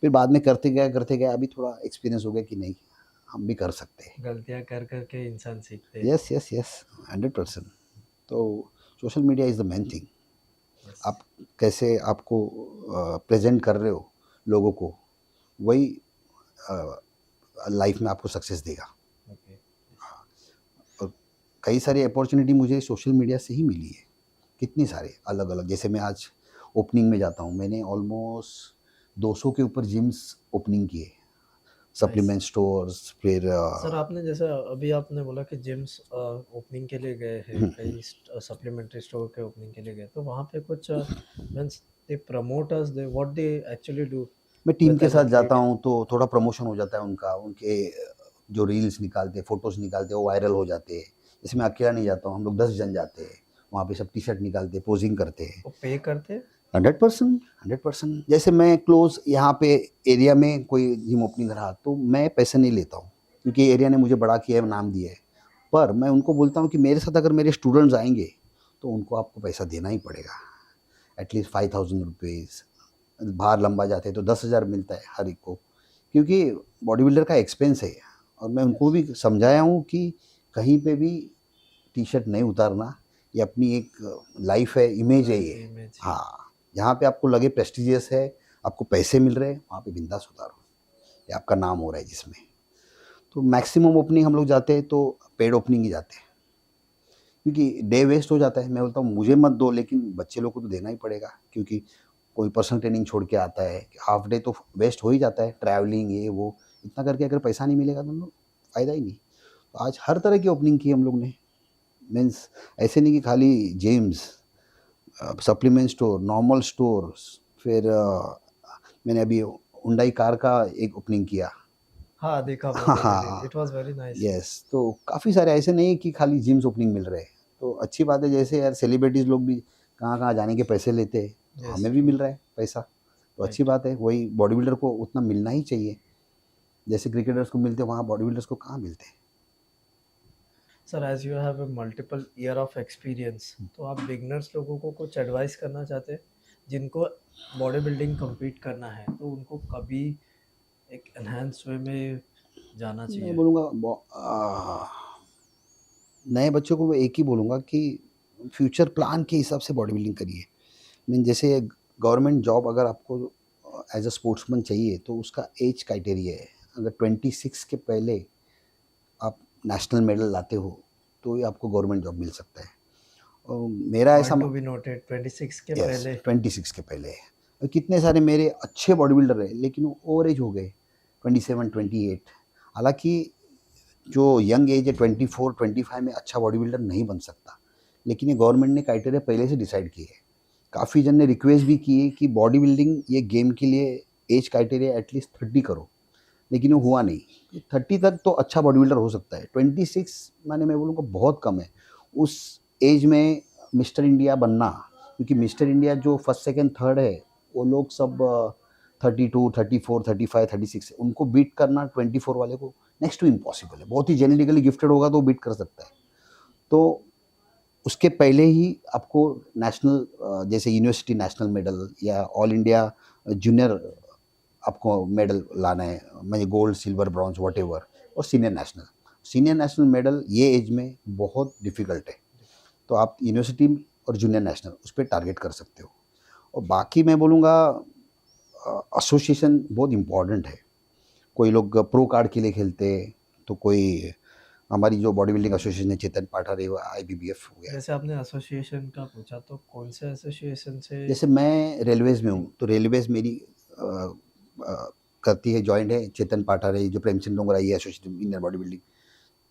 फिर बाद में करते गए अभी थोड़ा एक्सपीरियंस हो गया कि नहीं हम भी कर सकते हैं। गलतियां कर करके इंसान सीखते हैं। Yes yes yes, 100%। तो social media is the main thing. Yes. आप कैसे आपको प्रेजेंट कर रहे हो लोगों को, वही लाइफ में आपको सक्सेस देगा। ओके। और कई सारी अपॉर्चुनिटी मुझे सोशल मीडिया से ही मिली है, कितनी सारे अलग अलग। जैसे मैं आज ओपनिंग में जाता हूँ, मैंने ऑलमोस्ट 200 के ऊपर जिम्स ओपनिंग किए, नाइस। सप्लीमेंट स्टोर्स, फिर सर आपने जैसे अभी आपने बोला कि जिम्स ओपनिंग के लिए गए हैं, कई सप्लीमेंट्री स्टोर के ओपनिंग के लिए गए, तो वहाँ पे कुछ means they promote us, they what they actually do मैं टीम विद के एज अ साथ जाता क्रिएटिव। हूँ तो थोड़ा प्रमोशन हो जाता है उनका, उनके जो रील्स निकालते, फोटोज़ निकालते वो वायरल हो जाते हैं। जैसे मैं अकेला नहीं जाता हूँ, हम लोग 10 जन जाते हैं, वहाँ पे सब टी शर्ट निकालते, पोजिंग करते हैं। वो पे करते? 100%, 100%। जैसे मैं क्लोज यहाँ पे एरिया में कोई जिम ओपनिंग रहा तो मैं पैसे नहीं लेता हूँ, क्योंकि एरिया ने मुझे बड़ा किया है, नाम दिया है। पर मैं उनको बोलता हूँ कि मेरे साथ अगर मेरे स्टूडेंट्स आएंगे तो उनको आपको पैसा देना ही पड़ेगा, एटलीस्ट 5000 रुपीज़। बाहर लंबा जाते हैं तो 10,000 मिलता है हर एक को, क्योंकि बॉडी बिल्डर का एक्सपेंस है। और मैं उनको भी समझाया हूँ कि कहीं पे भी टी शर्ट नहीं उतारना, ये अपनी एक लाइफ है, इमेज है ब्रांड ये। की इमेज। हाँ, जहाँ पे आपको लगे प्रेस्टिजियस है, आपको पैसे मिल रहे हैं, वहाँ पे बिंदास उतारो, ये आपका नाम हो रहा है जिसमें। तो मैक्सिमम ओपनिंग हम लोग जाते हैं तो पेड ओपनिंग ही जाते हैं, क्योंकि डे वेस्ट हो जाता है। मैं बोलता हूँ मुझे मत दो, लेकिन बच्चे लोग को तो देना ही पड़ेगा, क्योंकि कोई पर्सनल ट्रेनिंग छोड़ के आता है, हाफ डे तो वेस्ट हो ही जाता है, ट्रैवलिंग ये वो, इतना करके अगर पैसा नहीं मिलेगा तो हम लोग फ़ायदा ही नहीं। तो आज हर तरह की ओपनिंग की हम लोग ने, मीन्स ऐसे नहीं कि खाली gyms, supplement store, normal stores, फिर मैंने अभी हुंडई कार का एक ओपनिंग किया। हाँ, देखा हाँ, मैंने हाँ, रील, हाँ। It was very nice. Yes, तो काफ़ी सारे ऐसे नहीं कि खाली जिम्स ओपनिंग मिल रहे हैं। तो अच्छी बात है, जैसे यार सेलिब्रिटीज़ लोग भी कहाँ-कहाँ जाने के पैसे लेते हैं, तो यस, हमें भी ट्रू, मिल रहा है पैसा, तो अच्छी राइट। बात है। वही बॉडी बिल्डर को उतना मिलना ही चाहिए, जैसे क्रिकेटर्स को मिलते हैं वहाँ बॉडी बिल्डर्स को कहाँ मिलते हैं। Sir as you have a multiple year of experience, तो आप बिगिनर्स लोगों को कुछ एडवाइस करना चाहते हैं जिनको बॉडी बिल्डिंग कम्पीट करना है, तो उनको कभी एक एनहांस वे में जाना मैं चाहिए? बोलूँगा नए बच्चों को मैं एक ही बोलूँगा कि फ्यूचर प्लान के हिसाब से बॉडी बिल्डिंग करिए। मीन जैसे गवर्नमेंट जॉब अगर आपको एज अ स्पोर्ट्समैन चाहिए तो उसका एज क्राइटेरिया है। अगर 26 के पहले आप नेशनल मेडल लाते हो तो ही आपको गवर्नमेंट जॉब मिल सकता है। और मेरा ऐसा, पॉइंट टू बी नोटेड, 26 के यस, पहले। 26 के पहले है। और कितने सारे मेरे अच्छे बॉडी बिल्डर है लेकिन वो ओवर एज हो गए, 27 28। हालांकि जो यंग एज है 24 25 में अच्छा बॉडी बिल्डर नहीं बन सकता, लेकिन ये गवर्नमेंट ने क्राइटेरिया पहले से डिसाइड किए है। काफ़ी जन ने रिक्वेस्ट भी की है कि बॉडी बिल्डिंग ये गेम के लिए एज क्राइटेरिया एटलीस्ट 30 करो, लेकिन वो हुआ नहीं। 30 तक तो अच्छा बॉडी बिल्डर हो सकता है, 26 माने मैं बोलूँगा बहुत कम है उस एज में मिस्टर इंडिया बनना। क्योंकि मिस्टर इंडिया जो फर्स्ट सेकंड थर्ड है वो लोग सब 32 34 35 36 उनको बीट करना 24 वाले को नेक्स्ट टू इम्पॉसिबल है। बहुत ही जेनेटिकली गिफ्टेड होगा तो वो बीट कर सकता है। तो उसके पहले ही आपको नेशनल जैसे यूनिवर्सिटी नेशनल मेडल या ऑल इंडिया जूनियर आपको मेडल लाना है, म्हणजे gold silver bronze what ever, और सीनियर नेशनल मेडल ये एज में बहुत डिफ़िकल्ट है। तो आप यूनिवर्सिटी और जूनियर नेशनल उस पर टारगेट कर सकते हो। और बाकी मैं बोलूँगा एसोसिएशन बहुत इम्पॉर्टेंट है। कोई लोग प्रो कार्ड के लिए खेलते हैं, तो कोई हमारी जो बॉडी बिल्डिंग एसोसिएशन है चेतन पाठारे IBBF हो गया। जैसे आपने एसोसिएशन का पूछा, तो कौन से एसोसिएशन से? जैसे मैं रेलवेज़ में हूँ, तो रेलवेज़ मेरी अ, करती है, जॉइंट है चेतन पाठारे, जो प्रेमचंद डोंगरा, ये एसोसिएशन इंडियन बॉडी बिल्डिंग।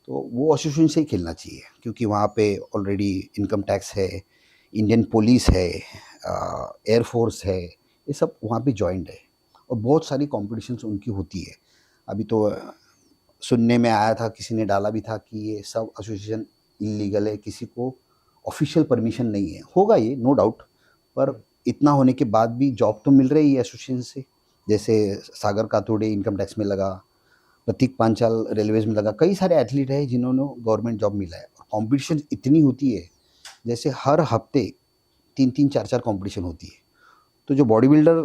तो वो एसोसिएशन से ही खेलना चाहिए क्योंकि वहाँ पे ऑलरेडी इनकम टैक्स है, इंडियन पुलिस है, एयर फोर्स है, ये सब वहाँ पे जॉइंट है। और बहुत सारी कॉम्पिटिशन्स उनकी होती है। अभी तो सुनने में आया था, किसी ने डाला भी था कि ये सब एसोसिएशन इलीगल है, किसी को ऑफिशियल परमिशन नहीं है। होगा ये नो डाउट, पर इतना होने के बाद भी जॉब तो मिल रही है एसोसिएशन से। जैसे सागर कातोड़े इनकम टैक्स में लगा, प्रतीक पांचाल रेलवेज में लगा, कई सारे एथलीट हैं जिन्होंने गवर्नमेंट जॉब मिला है। और कॉम्पिटिशन इतनी होती है, जैसे हर हफ्ते 3 3 4 4 कॉम्पिटिशन होती है। तो जो बॉडी बिल्डर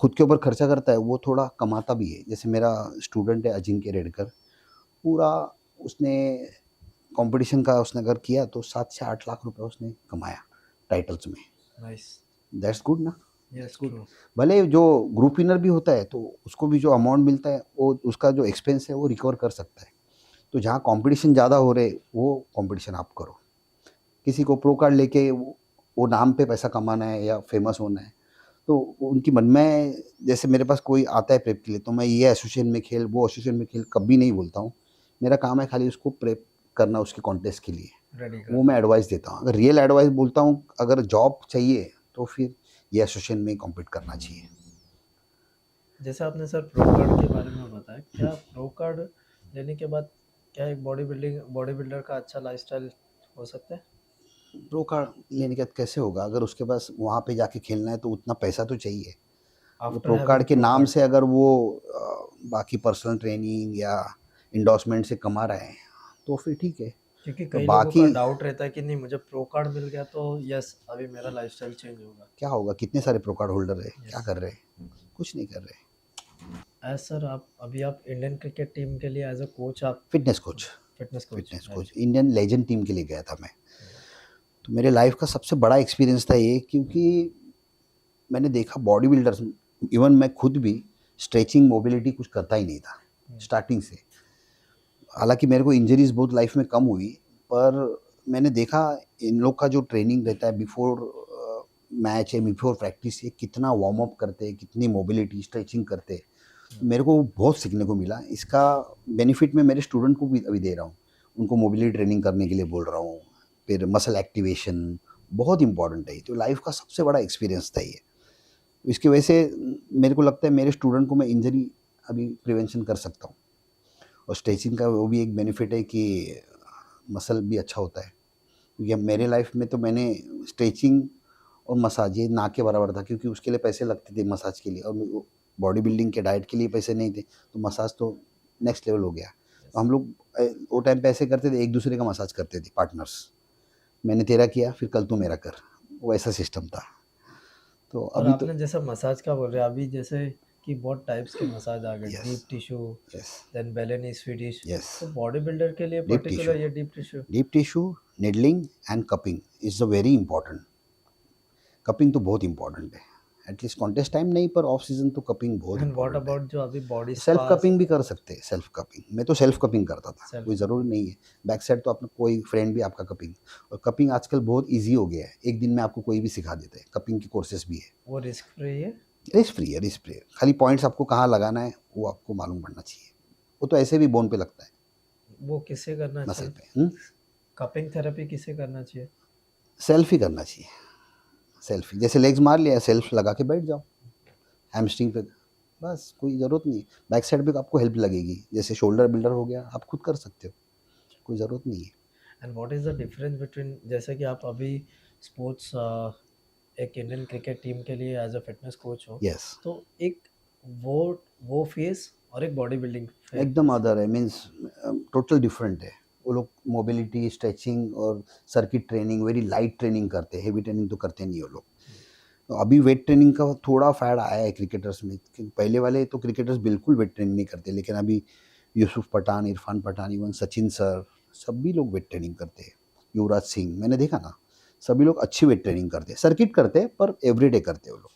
खुद के ऊपर खर्चा करता है वो थोड़ा कमाता भी है। जैसे मेरा स्टूडेंट है अजिंक्य रेडकर, पूरा उसने कंपटीशन का उसने अगर किया तो 7 से 8 लाख रुपए उसने कमाया टाइटल्स में। नाइस। दैट्स गुड ना, दैट्स यस, गुड। ट्रू। भले जो ग्रुप विनर भी होता है तो उसको भी जो अमाउंट मिलता है वो उसका जो एक्सपेंस है वो रिकवर कर सकता है। तो जहाँ कंपटीशन ज़्यादा हो रहे वो कंपटीशन आप करो। किसी को प्रो कार्ड लेके वो नाम पे पैसा कमाना है या फेमस होना है, तो उनकी मन में, जैसे मेरे पास कोई आता है प्रेप के लिए तो मैं ये एसोसिएशन में खेल, वो एसोसिएशन में खेल कभी नहीं बोलता हूँ। मेरा काम है खाली उसको प्रेप करना उसके कॉन्टेस्ट के लिए, रेडी वो करना। मैं एडवाइस देता हूँ। अगर रियल एडवाइस बोलता हूँ, अगर जॉब चाहिए तो फिर ये एसोसिएशन में कॉम्पीट करना चाहिए। जैसे आपने सर प्रो कार्ड के बारे में बताया, क्या प्रो कार्ड लेने के बाद क्या एक बॉडी बिल्डर का अच्छा लाइफस्टाइल हो सकता है? प्रो कार्ड लेने के बाद कैसे होगा? अगर उसके पास वहाँ पे जाके खेलना है तो उतना पैसा तो चाहिए। अगर आफ्टर प्रो कार्ड हैविंग के प्रो नाम कार्ड। से अगर वो बाकी पर्सनल ट्रेनिंग या इंडोर्समेंट से कमा रहे हैं तो फिर ठीक है। क्योंकि तो कई लोगों का बाकी डाउट रहता है कि नहीं, मुझे प्रो कार्ड मिल गया तो यस, अभी मेरा लाइफस्टाइल चेंज होगा। क्या होगा? कितने सारे प्रो कार्ड होल्डर है, क्या यस। कर रहे हैं? कुछ नहीं कर रहे। एज सर, आप इंडियन क्रिकेट टीम के लिए एज अ कोच आप fitness coach, fitness coach, fitness right? Coach Indian legend team के लिए गया था मैं। तो मेरे लाइफ का सबसे बड़ा एक्सपीरियंस था ये, क्योंकि मैंने देखा बॉडी बिल्डर्स, इवन मैं खुद भी स्ट्रेचिंग मोबिलिटी कुछ करता ही नहीं था स्टार्टिंग से। हालांकि मेरे को इंजरीज बहुत लाइफ में कम हुई, पर मैंने देखा इन लोग का जो ट्रेनिंग रहता है बिफोर मैच है, बिफोर प्रैक्टिस ये कितना वार्म अप करते हैं, कितनी मोबिलिटी स्ट्रेचिंग करते हैं। मेरे को बहुत सीखने को मिला। इसका बेनिफिट मैं मेरे स्टूडेंट को भी अभी दे रहा हूँ, उनको मोबिलिटी ट्रेनिंग करने के लिए बोल रहा हूँ। फिर मसल एक्टिवेशन बहुत इंपॉर्टेंट है, तो लाइफ का सबसे बड़ा एक्सपीरियंस था ये। इसकी वजह से मेरे को लगता है मेरे स्टूडेंट को मैं इंजरी अभी प्रिवेंशन कर सकता हूँ। और स्ट्रेचिंग का वो भी एक बेनिफिट है कि मसल भी अच्छा होता है, क्योंकि अब मेरे लाइफ में तो मैंने स्ट्रेचिंग और मसाज ये ना के बराबर था, क्योंकि उसके लिए पैसे लगते थे मसाज के लिए, और बॉडी बिल्डिंग के डाइट के लिए पैसे नहीं थे, तो मसाज तो नेक्स्ट लेवल हो गया। तो हम लोग वो टाइम पे ऐसे करते थे, एक दूसरे का मसाज करते थे पार्टनर्स। मैंने तेरा किया, फिर कल तू मेरा कर, वो ऐसा सिस्टम था। तो और अभी तो आपने जैसा मसाज का बोल रहे हैं अभी, जैसे कि बहुत टाइप्स के मसाज आ गए, yes, deep tissue, yes, then Balinese Swedish. Yes. तो बॉडी बिल्डर के लिए डीप टिश्यू, पर्टिकुलर ये deep tissue. Deep tissue, needling and cupping is a very important. Cupping तो बहुत इंपॉर्टेंट है, एटलीस्ट कॉन्टेस्ट टाइम नहीं, पर ऑफ सीजन तो कपिंग बहुत एंड व्हाट इंपॉर्टेंट है। अबाउट जो अभी बॉडी सेल्फ स्पा। कपिंग भी कर सकते हैं, सेल्फ कपिंग मैं तो सेल्फ कपिंग करता था, सेल्फ। कोई ज़रूरी नहीं है बैक साइड, तो अपना कोई फ्रेंड भी आपका कपिंग। और कपिंग आजकल बहुत इजी हो गया है, एक दिन में आपको कोई भी सिखा देते हैं, कपिंग की कोर्सेज भी है। वो रिस्क फ्री है। रिस्क फ्री है, रिस्क फ्री है, खाली पॉइंट्स आपको कहाँ लगाना है वो आपको मालूम पड़ना चाहिए। वो तो ऐसे भी बोन पे लगता है, वो किसे करना मसल चाहिए? पे। कपिंग थेरेपी किसे करना चाहिए? सेल्फ ही करना चाहिए, सेल्फ ही। जैसे लेग्स मार लिया, सेल्फ लगा के बैठ जाओ हैमस्ट्रिंग पे, बस कोई ज़रूरत नहीं है। बैक साइड पे आपको हेल्प लगेगी, जैसे शोल्डर बिल्डर हो गया, आप खुद कर सकते हो, कोई ज़रूरत नहीं है। And what is the difference between, जैसे कि आप अभी स्पोर्ट्स एक इंडियन क्रिकेट टीम के लिए एज अ फिटनेस कोच हो, यस, तो एक वो वो फेस और एक बॉडी बिल्डिंग एकदम फेस। अदर है, मीन्स टोटल डिफरेंट है। वो लोग मोबिलिटी स्ट्रेचिंग और circuit training, very light training करते हैं, हेवी ट्रेनिंग तो करते नहीं वो लोग। तो अभी वेट ट्रेनिंग का थोड़ा फैड आया है क्रिकेटर्स में, क्योंकि पहले वाले तो क्रिकेटर्स बिल्कुल वेट ट्रेनिंग नहीं करते, लेकिन अभी यूसुफ पठान, इरफान पठान, इवन सचिन सर, सभी लोग वेट ट्रेनिंग करते हैं। युवराज सिंह मैंने देखा ना, सभी लोग अच्छी वेट ट्रेनिंग करते हैं, सर्किट करते हैं पर एवरीडे करते हैं वो लोग।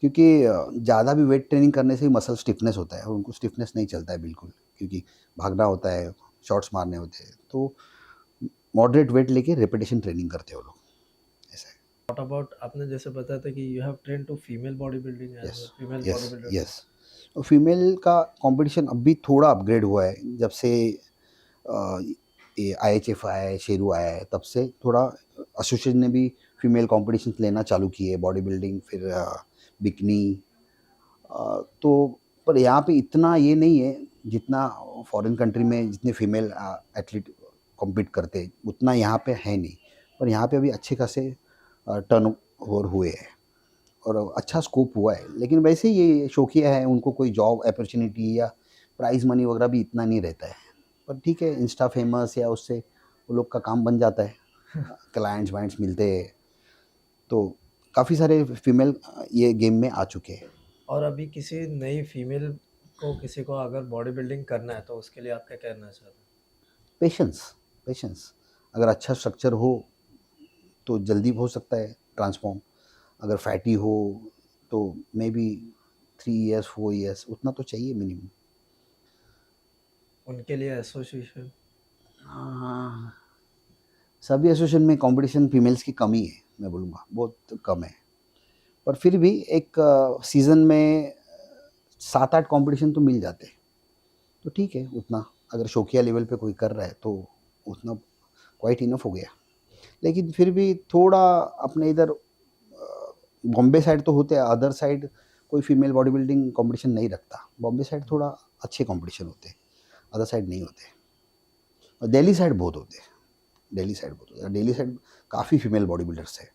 क्योंकि ज़्यादा भी वेट ट्रेनिंग करने से ही मसल स्टिफनेस होता है, और उनको स्टिफनेस नहीं चलता है बिल्कुल, क्योंकि भागना होता है, शॉट्स मारने होते हैं। तो मॉडरेट वेट लेके रिपीटेशन ट्रेनिंग करते हैं वो लोग, ऐसा है। व्हाट अबाउट आपने जैसे बताया था कि you have train to female body building as yes, well, female yes, body builder. Yes. और फीमेल का कंपटीशन अभी थोड़ा अपग्रेड हुआ है, जब से अ, ये IHF आया है, शेरू आया है, तब से थोड़ा एसोसिएशन ने भी फीमेल कंपटीशन लेना चालू किए, बॉडी बिल्डिंग, फिर बिकनी। तो पर यहाँ पे इतना ये नहीं है, जितना फॉरेन कंट्री में जितने फीमेल एथलीट कॉम्पीट करते हैं उतना यहाँ पे है नहीं। पर यहाँ पे अभी अच्छे खासे टर्न ओवर हुए हैं, और अच्छा स्कोप हुआ है। लेकिन वैसे ये शौकिया है, उनको कोई जॉब अपॉर्चुनिटी या प्राइज़ मनी वगैरह भी इतना नहीं रहता है। पर ठीक है, इंस्टा फेमस या उससे वो लोग का काम बन जाता है, क्लाइंट्स वाइंट्स मिलते हैं। तो काफ़ी सारे फीमेल ये गेम में आ चुके हैं। और अभी किसी नई फीमेल को, किसी को अगर बॉडी बिल्डिंग करना है तो उसके लिए आप क्या कहना चाहते हैं? Patience, patience. अगर अच्छा स्ट्रक्चर हो तो जल्दी हो सकता है ट्रांसफॉर्म। अगर फैटी हो तो मे बी 3 ईयर्स 4 ईयर्स उतना तो चाहिए मिनिमम। उनके लिए एसोसिएशन। हाँ, सभी एसोसिएशन में कंपटीशन फीमेल्स की कमी है, मैं बोलूँगा बहुत कम है। पर फिर भी एक सीज़न में 7-8 कंपटीशन तो मिल जाते हैं, तो ठीक है उतना। अगर शौकिया लेवल पे कोई कर रहा है तो उतना क्वाइट इनफ हो गया। लेकिन फिर भी थोड़ा अपने इधर बॉम्बे साइड तो होते हैं, अदर साइड कोई फीमेल बॉडी बिल्डिंग कॉम्पिटिशन नहीं रखता। बॉम्बे साइड थोड़ा अच्छे कॉम्पिटिशन होते हैं, अदर साइड नहीं होते। और दिल्ली साइड बहुत होते हैं, दिल्ली साइड बहुत होते हैं, दिल्ली साइड काफ़ी फीमेल बॉडी बिल्डर्स है।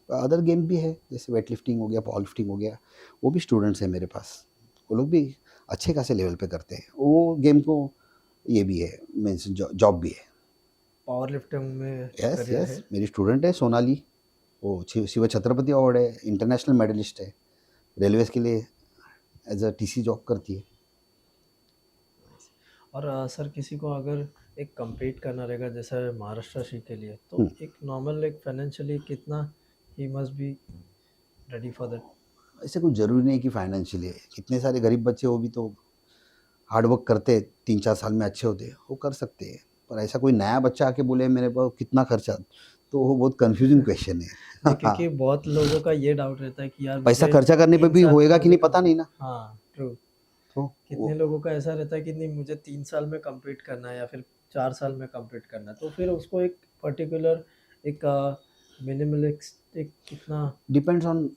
अदर गेम भी है, जैसे वेट लिफ्टिंग हो गया, पावर लिफ्टिंग हो गया, वो भी स्टूडेंट्स हैं मेरे पास, वो लोग भी अच्छे खासे लेवल पे करते हैं। वो गेम को ये भी है, मीन्स जॉब भी है। पावर लिफ्टिंग में यस, करियर यस, है। मेरी स्टूडेंट है सोनाली, वो शिव छत्रपति अवार्ड है, इंटरनेशनल मेडलिस्ट है, रेलवेज़ के लिए एज अ TC जॉब करती है। और सर किसी को अगर एक compete करना रहेगा जैसे महाराष्ट्र शी के लिए, तो हुँ, एक नॉर्मल एक फाइनेंशियली कितना he must be ready for that? ऐसे कुछ ज़रूरी नहीं कि फाइनेंशियली है, कितने सारे गरीब बच्चे वो भी तो हार्ड वर्क करते 3-4 साल में अच्छे होते हैं, वो कर सकते हैं। पर ऐसा कोई नया बच्चा आके बोले मेरे पास कितना खर्चा, तो वो बहुत कंफ्यूजिंग क्वेश्चन है। नहीं, क्योंकि बहुत लोगों का ये डाउट रहता है कि यार पैसा मुझे खर्चा करने पे 3 भी साल में होएगा कि मुझे नहीं पता नहीं ना। हाँ, ट्रू। तो कितने वो लोगों का ऐसा रहता है कि नहीं मुझे 3 साल में कंप्लीट करना है या फिर 4 साल में कंप्लीट करना है। तो फिर उसको एक पर्टिकुलर एक मिनिमलिस्टिक कितना डिपेंड्स ऑन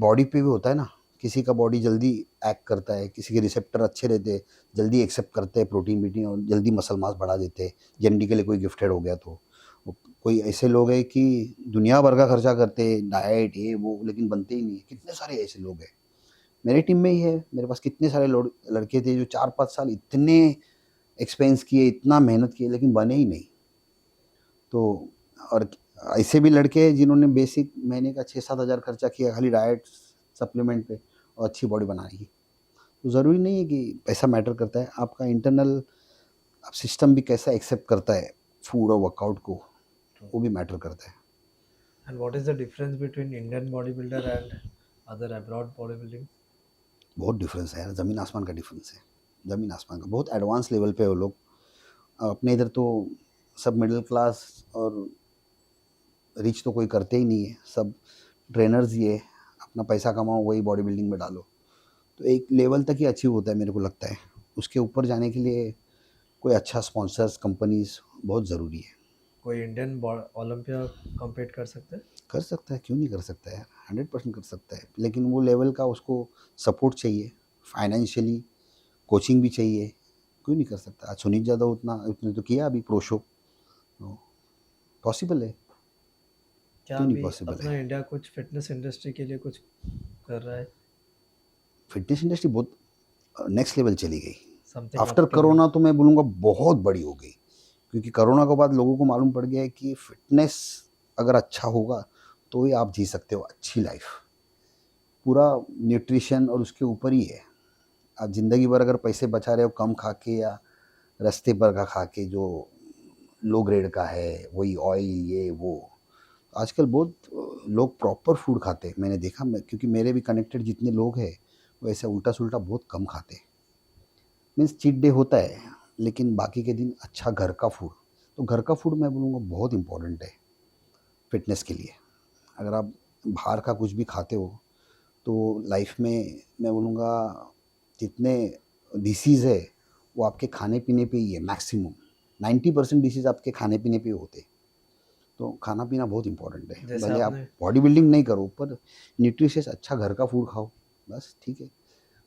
बॉडी पे भी होता है ना। किसी का बॉडी जल्दी एक्ट करता है, किसी के रिसेप्टर अच्छे रहते हैं, जल्दी एक्सेप्ट करते हैं प्रोटीन वीटीन और जल्दी मसल मास बढ़ा देते हैं, जेनेटिकली कोई गिफ्टेड हो गया तो। कोई ऐसे लोग हैं कि दुनिया भर का खर्चा करते हैं, डाइट ये वो, लेकिन बनते ही नहीं है। कितने सारे ऐसे लोग हैं, मेरे टीम में ही है। मेरे पास कितने सारे लड़के थे जो 4-5 साल इतने एक्सपेंस किए, इतना मेहनत किए, लेकिन बने ही नहीं। तो और ऐसे भी लड़के हैं जिन्होंने बेसिक महीने का 6-7 हज़ार खर्चा किया खाली डाइट सप्लीमेंट पे और अच्छी बॉडी बनाने की। तो ज़रूरी नहीं है कि पैसा मैटर करता है, आपका इंटरनल आप सिस्टम भी कैसा एक्सेप्ट करता है फूड और वर्कआउट को, वो भी मैटर करता है। And what is the difference between Indian body builder and other abroad body building? बहुत डिफरेंस है यार, ज़मीन आसमान का डिफरेंस है। ज़मीन आसमान का, बहुत एडवांस लेवल पे वो लोग। अपने इधर तो सब मिडिल क्लास और रिच तो कोई करते ही नहीं है, सब ट्रेनर्स ही है। अपना पैसा कमाओ, वही बॉडी बिल्डिंग में डालो। तो एक लेवल तक ही अचीव होता है मेरे को लगता है। उसके ऊपर जाने के लिए कोई अच्छा स्पॉन्सर्स कंपनीज बहुत ज़रूरी है। कोई इंडियन ओलंपिया कम्पीट कर सकते हैं? कर सकता है, क्यों नहीं कर सकता है, 100% कर सकता है, लेकिन वो लेवल का उसको सपोर्ट चाहिए, फाइनेंशियली कोचिंग भी चाहिए। क्यों नहीं कर सकता? आज सुनील यादव उतना उसने तो किया अभी प्रो शो, पॉसिबल है। क्या क्यों नहीं अभी पॉसिबल अपना है? इंडिया कुछ फिटनेस इंडस्ट्री के लिए कुछ कर रहा है? फिटनेस इंडस्ट्री बहुत नेक्स्ट लेवल चली गई। Something after up to you? Corona तो मैं बोलूँगा बहुत बड़ी हो गई, क्योंकि कोरोना के बाद लोगों को मालूम पड़ गया है कि फिटनेस अगर अच्छा होगा तो ही आप जी सकते हो अच्छी लाइफ। पूरा न्यूट्रिशन और उसके ऊपर ही है। आप ज़िंदगी भर अगर पैसे बचा रहे हो कम खा के या रास्ते पर का खा के जो लो ग्रेड का है, वही ऑयल ये वो। आजकल बहुत लोग प्रॉपर फूड खाते हैं, मैंने देखा। मैं क्योंकि मेरे भी कनेक्टेड जितने लोग हैं वो ऐसे उल्टा सुल्टा बहुत कम खाते हैं। मीन्स चीट डे होता है, लेकिन बाकी के दिन अच्छा घर का फूड। तो घर का फूड मैं बोलूँगा बहुत इम्पोर्टेंट है फिटनेस के लिए। अगर आप बाहर का कुछ भी खाते हो तो लाइफ में मैं बोलूँगा जितने डिसीज़ है वो आपके खाने पीने पे ही है। मैक्सिमम 90% डिसीज़ आपके खाने पीने पे ही होते हैं। तो खाना पीना बहुत इम्पोर्टेंट है। जैसे भले आप आपने बॉडी बिल्डिंग नहीं करो पर न्यूट्रिशियस अच्छा घर का फूड खाओ, बस ठीक है,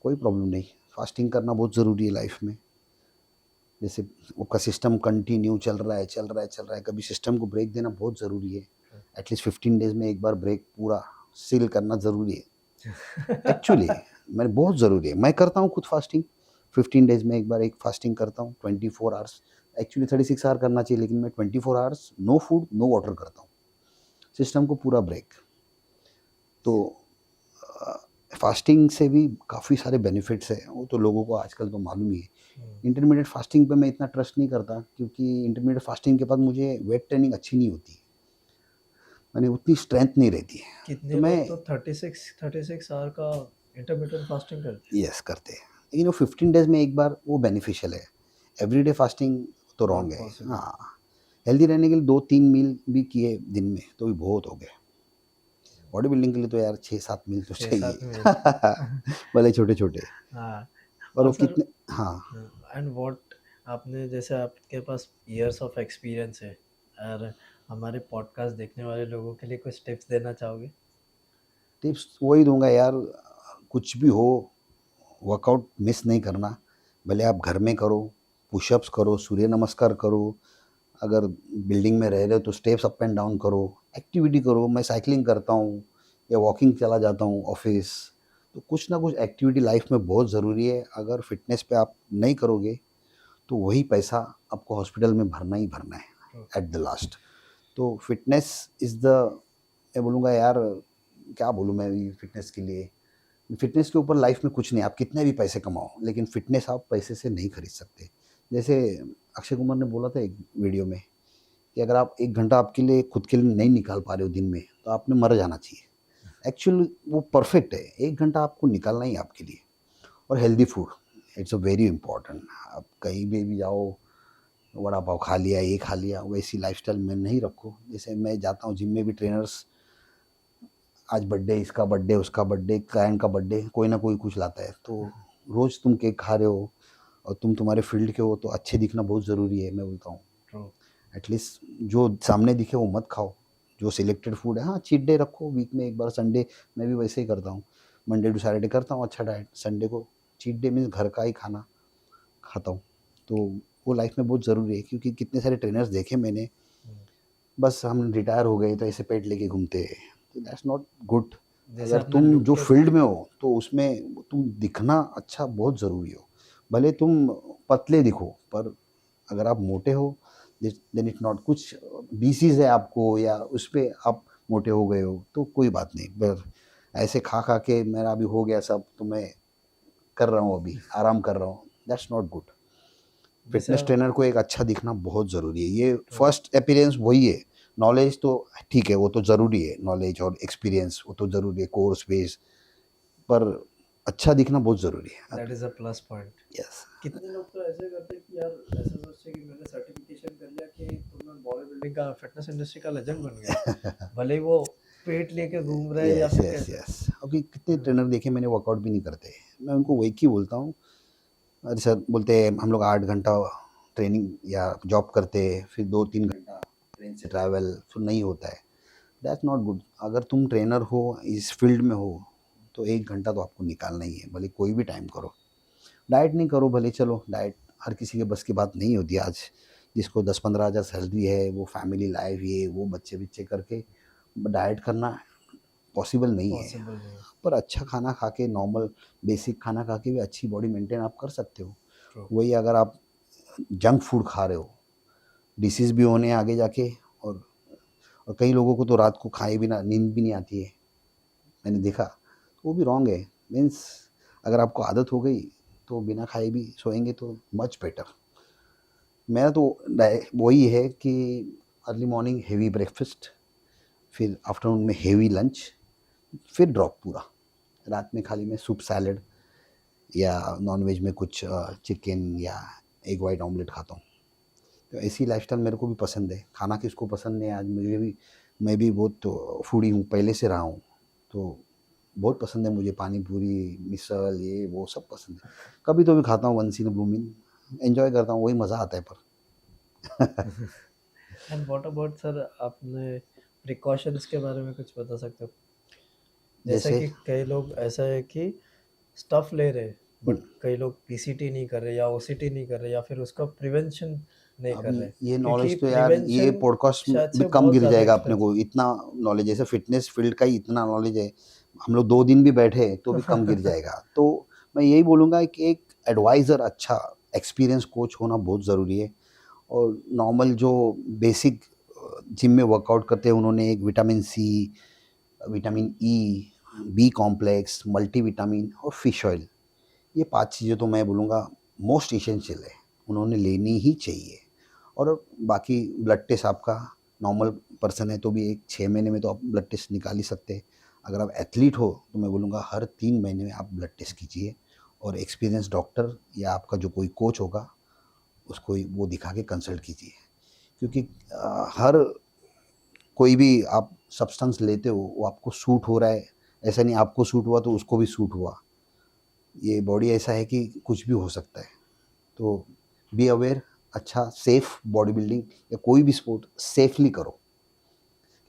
कोई प्रॉब्लम नहीं। फास्टिंग करना बहुत ज़रूरी है लाइफ में। जैसे आपका सिस्टम कंटिन्यू चल रहा है चल रहा है चल रहा है, कभी सिस्टम को ब्रेक देना बहुत ज़रूरी है। एटलीस्ट 15 डेज़ में एक बार ब्रेक पूरा सील करना ज़रूरी है। एक्चुअली मैं बहुत ज़रूरी है। मैं करता हूँ खुद फास्टिंग, 15 डेज़ में एक बार एक फास्टिंग करता हूँ 24 आवर्स। एक्चुअली 36 आवर करना चाहिए, लेकिन मैं 24 hours no food no water करता हूँ, सिस्टम को पूरा ब्रेक। तो फास्टिंग से भी काफ़ी सारे बेनिफिट्स हैं, वो तो लोगों को आजकल तो मालूम ही है। इंटरमीडिएट फास्टिंग पे मैं इतना ट्रस्ट नहीं करता, क्योंकि इंटरमीडिएट फास्टिंग के बाद मुझे वेट ट्रेनिंग अच्छी नहीं होती, मैंने उतनी स्ट्रेंथ नहीं रहती है। तो कितने मैं लोग तो 36 आवर का इंटरमिटेंट फास्टिंग करते हैं। यस करते हैं, लेकिन वो 15 डेज़ में एक बार वो बेनिफिशियल है। एवरीडे फास्टिंग तो नॉट रॉन्ग है। पॉसिबल। हाँ, हेल्दी रहने के लिए 2-3 मील भी किए दिन में तो भी बहुत हो गए। बॉडी बिल्डिंग के लिए तो यार 6-7 मील तो 6-7 चाहिए। मील। भले छोटे-छोटे। हाँ, और और वो सर कितने। हाँ, एंड व्हाट आपने जैसे आपके पास इयर्स ऑफ एक्सपीरियंस है और हमारे पॉडकास्ट देखने वाले लोगों के लिए कुछ टिप्स देना चाहोगे? टिप्स वही दूँगा यार, कुछ भी हो वर्कआउट मिस नहीं करना। भले आप घर में करो, पुशअप्स करो, सूर्य नमस्कार करो, अगर बिल्डिंग में रह रहे हो तो स्टेप्स अप एंड डाउन करो, एक्टिविटी करो। मैं साइकिलिंग करता हूँ या वॉकिंग चला जाता हूँ ऑफिस। तो कुछ ना कुछ एक्टिविटी लाइफ में बहुत ज़रूरी है। अगर फिटनेस पे आप नहीं करोगे तो वही पैसा आपको हॉस्पिटल में भरना ही भरना है एट द लास्ट। तो फिटनेस इज़ द, मैं बोलूँगा यार, क्या बोलूँ मैं ये फिटनेस के लिए। फिटनेस के ऊपर लाइफ में कुछ नहीं, आप कितने भी पैसे कमाओ, लेकिन फिटनेस आप पैसे से नहीं खरीद सकते। जैसे अक्षय कुमार ने बोला था एक वीडियो में कि अगर आप 1 घंटा आपके लिए खुद के लिए नहीं निकाल पा रहे हो दिन में, तो आपने मर जाना चाहिए। एक्चुअली वो परफेक्ट है, 1 घंटा आपको निकालना ही आपके लिए। और healthy food, it's a very important. आप कहीं भी जाओ, वड़ा पाव खा लिया, ये खा लिया, वैसी लाइफ़स्टाइल में नहीं रखो। जैसे मैं जाता हूँ जिम में भी ट्रेनर्स, आज बर्थडे, इसका बर्थडे, उसका बर्थडे, क्लाइंट का बर्थडे, कोई ना कोई कुछ लाता है। तो रोज़ तुम केक खा रहे हो और तुम तुम्हारे फील्ड के हो तो अच्छे दिखना बहुत ज़रूरी है, मैं बोलता हूँ। ट्रू। एटलीस्ट जो सामने दिखे वो मत खाओ। जो सिलेक्टेड फूड है, हाँ, चीट डे रखो वीक में एक बार, संडे मैं भी वैसे ही करता हूँ। मंडे टू सैटरडे करता हूँ अच्छा डाइट, संडे को चीट डे मीन्स घर का ही खाना खाता हूँ। तो वो लाइफ में बहुत ज़रूरी है, क्योंकि कितने सारे ट्रेनर्स देखे मैंने, बस हम रिटायर हो गए तो ऐसे पेट लेके घूमते हैं, तो दैट्स नॉट गुड। जैसे अगर आपने तुम लुक जो के फील्ड में हो तो उसमें तुम दिखना अच्छा बहुत ज़रूरी हो। भले तुम पतले दिखो, पर अगर आप मोटे हो देन इट नॉट, कुछ डिसीज़ है आपको या उस पे आप मोटे हो गए हो तो कोई बात नहीं, पर ऐसे खा खा के मेरा अभी हो गया सब तो मैं कर रहा हूँ, अभी आराम कर रहा हूँ, दैट्स नॉट गुड। जैसे फिटनेस ट्रेनर को एक अच्छा दिखना बहुत ज़रूरी है, ये ट्रू। फर्स्ट अपीयरेंस वही है। नॉलेज तो ठीक है, वो तो ज़रूरी है, नॉलेज और एक्सपीरियंस वो तो ज़रूरी है, कोर्स बेस, पर अच्छा दिखना बहुत ज़रूरी है। That is a plus point. Yes. कितने लोग तो ऐसे करते हैं कि यार ऐसे सोचते हैं कि मैंने सर्टिफिकेशन कर लिया कि तो मैं बॉडी बिल्डिंग का फिटनेस इंडस्ट्री का लेजेंड बन गया, भले ही वो पेट लेके घूम रहे हैं या यस फिर यस कैसे। यस, अभी कितने ट्रेनर देखे मैंने वर्कआउट भी नहीं करते। मैं उनको वही की बोलता हूँ, अरे सर बोलते हैं हम लोग 8 घंटा ट्रेनिंग या जॉब करते हैं, फिर 2-3 घंटा ट्रेन से ट्रैवल, फिर नहीं होता है, दैट्स नॉट गुड। अगर तुम ट्रेनर हो, इस फील्ड में हो, तो 1 घंटा तो आपको निकालना ही है, भले कोई भी टाइम करो। डाइट नहीं करो भले, चलो डाइट हर किसी के बस की बात नहीं होती आज। जिसको 10-15 हज़ार सैलरी है, वो फैमिली लाइफ, ये वो बच्चे बिच्चे करके डाइट करना पॉसिबल नहीं है। पॉसिबल नहीं है। पर अच्छा खाना खा के, नॉर्मल बेसिक खाना खा के भी अच्छी बॉडी मेंटेन आप कर सकते हो। ट्रू। वही अगर आप जंक फूड खा रहे हो, डिसीज़ भी होने हैं आगे जाके। और कई लोगों को तो रात को खाए बिना नींद भी नहीं आती है, मैंने देखा, तो वो भी रॉन्ग है। मीन्स अगर आपको आदत हो गई तो बिना खाए भी सोएंगे तो मच बेटर। मेरा तो वही है कि अर्ली मॉर्निंग हेवी ब्रेकफास्ट, फिर आफ्टरनून में हेवी लंच, फिर ड्रॉप पूरा। रात में खाली मैं सूप सैलड या नॉनवेज में कुछ चिकन या एग वाइट ऑमलेट खाता हूँ। तो ऐसी लाइफ़स्टाइल मेरे को भी पसंद है। खाना किसको पसंद नहीं है, आज मुझे भी, मैं भी बहुत तो फूडी हूँ, पहले से रहा हूँ, तो बहुत पसंद है मुझे पानी पूरी, मिसल, ये वो सब पसंद है। कभी तो भी खाता हूँ, once in a blue moon, enjoy करता हूँ, वही मज़ा आता है पर। एंड व्हाट अबाउट सर, आपने प्रिकॉशंस के बारे में कुछ बता सकते हो? जैसा जैसे कि कई लोग ऐसा है कि स्टफ ले रहे हुँ, बट कई लोग पीसीटी नहीं कर रहे या ओसीटी नहीं कर रहे या फिर उसका प्रिवेंशन नहीं कर अभी रहे, ये क्योंकि नॉलेज तो यार, ये प्रिवेंशन पॉडकास्ट में शायद भी से कम बहुत गिर ज़्यादा जाएगा अपने को, एक्सपेंसिव। इतना नॉलेज, जैसे फ़िटनेस फ़ील्ड का ही इतना नॉलेज है, हम लोग 2 दिन भी बैठे तो भी कम गिर जाएगा। तो मैं यही बोलूँगा कि एक एडवाइज़र, अच्छा एक्सपीरियंस कोच होना बहुत ज़रूरी है। और नॉर्मल जो बेसिक जिम में वर्कआउट करते हैं, उन्होंने एक vitamin C, vitamin E, B complex, multivitamin और फिश ऑयल, ये 5 चीज़ें तो मैं बोलूँगा मोस्ट एसेंशियल है, उन्होंने लेनी ही चाहिए। और बाकी ब्लड टेस्ट आपका, नॉर्मल पर्सन है तो भी एक 6 महीने में तो आप ब्लड टेस्ट निकाल ही सकते हैं। अगर आप एथलीट हो तो मैं बोलूँगा हर 3 महीने में आप ब्लड टेस्ट कीजिए, और एक्सपीरियंस डॉक्टर या आपका जो कोई कोच होगा उसको वो दिखा के कंसल्ट कीजिए। क्योंकि हर कोई भी आप सब्सटेंस लेते हो वो आपको सूट हो रहा है, ऐसा नहीं आपको सूट हुआ तो उसको भी सूट हुआ। ये बॉडी ऐसा है कि कुछ भी हो सकता है। तो बी अवेयर, अच्छा सेफ बॉडी बिल्डिंग या कोई भी स्पोर्ट सेफली करो,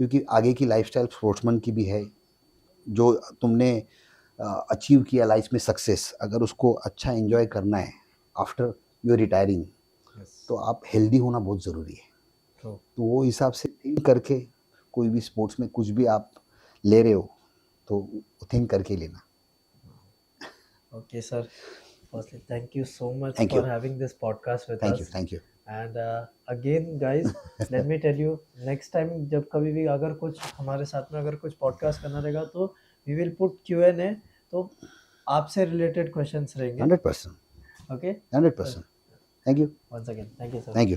क्योंकि आगे की लाइफस्टाइल स्पोर्ट्समैन की भी है। जो तुमने अचीव किया लाइफ में सक्सेस, अगर उसको अच्छा एंजॉय करना है आफ्टर योर रिटायरिंग, यस। तो आप हेल्दी होना बहुत ज़रूरी है। ट्रू। तो वो हिसाब से थिंक करके कोई भी स्पोर्ट्स में कुछ भी आप ले रहे हो तो थिंक करके लेना। Okay, sir. Firstly, thank you so much thank for you, having this podcast with thank you, us. Thank you. And again, guys, let me tell you, next time जब कभी भी अगर कुछ हमारे साथ में अगर कुछ पॉडकास्ट करना रहेगा तो we will put Q&A, तो आपसे रिलेटेड क्वेश्चंस रहेंगे। 100%, okay. 100%। Thank you, once again, thank you, sir. Thank you.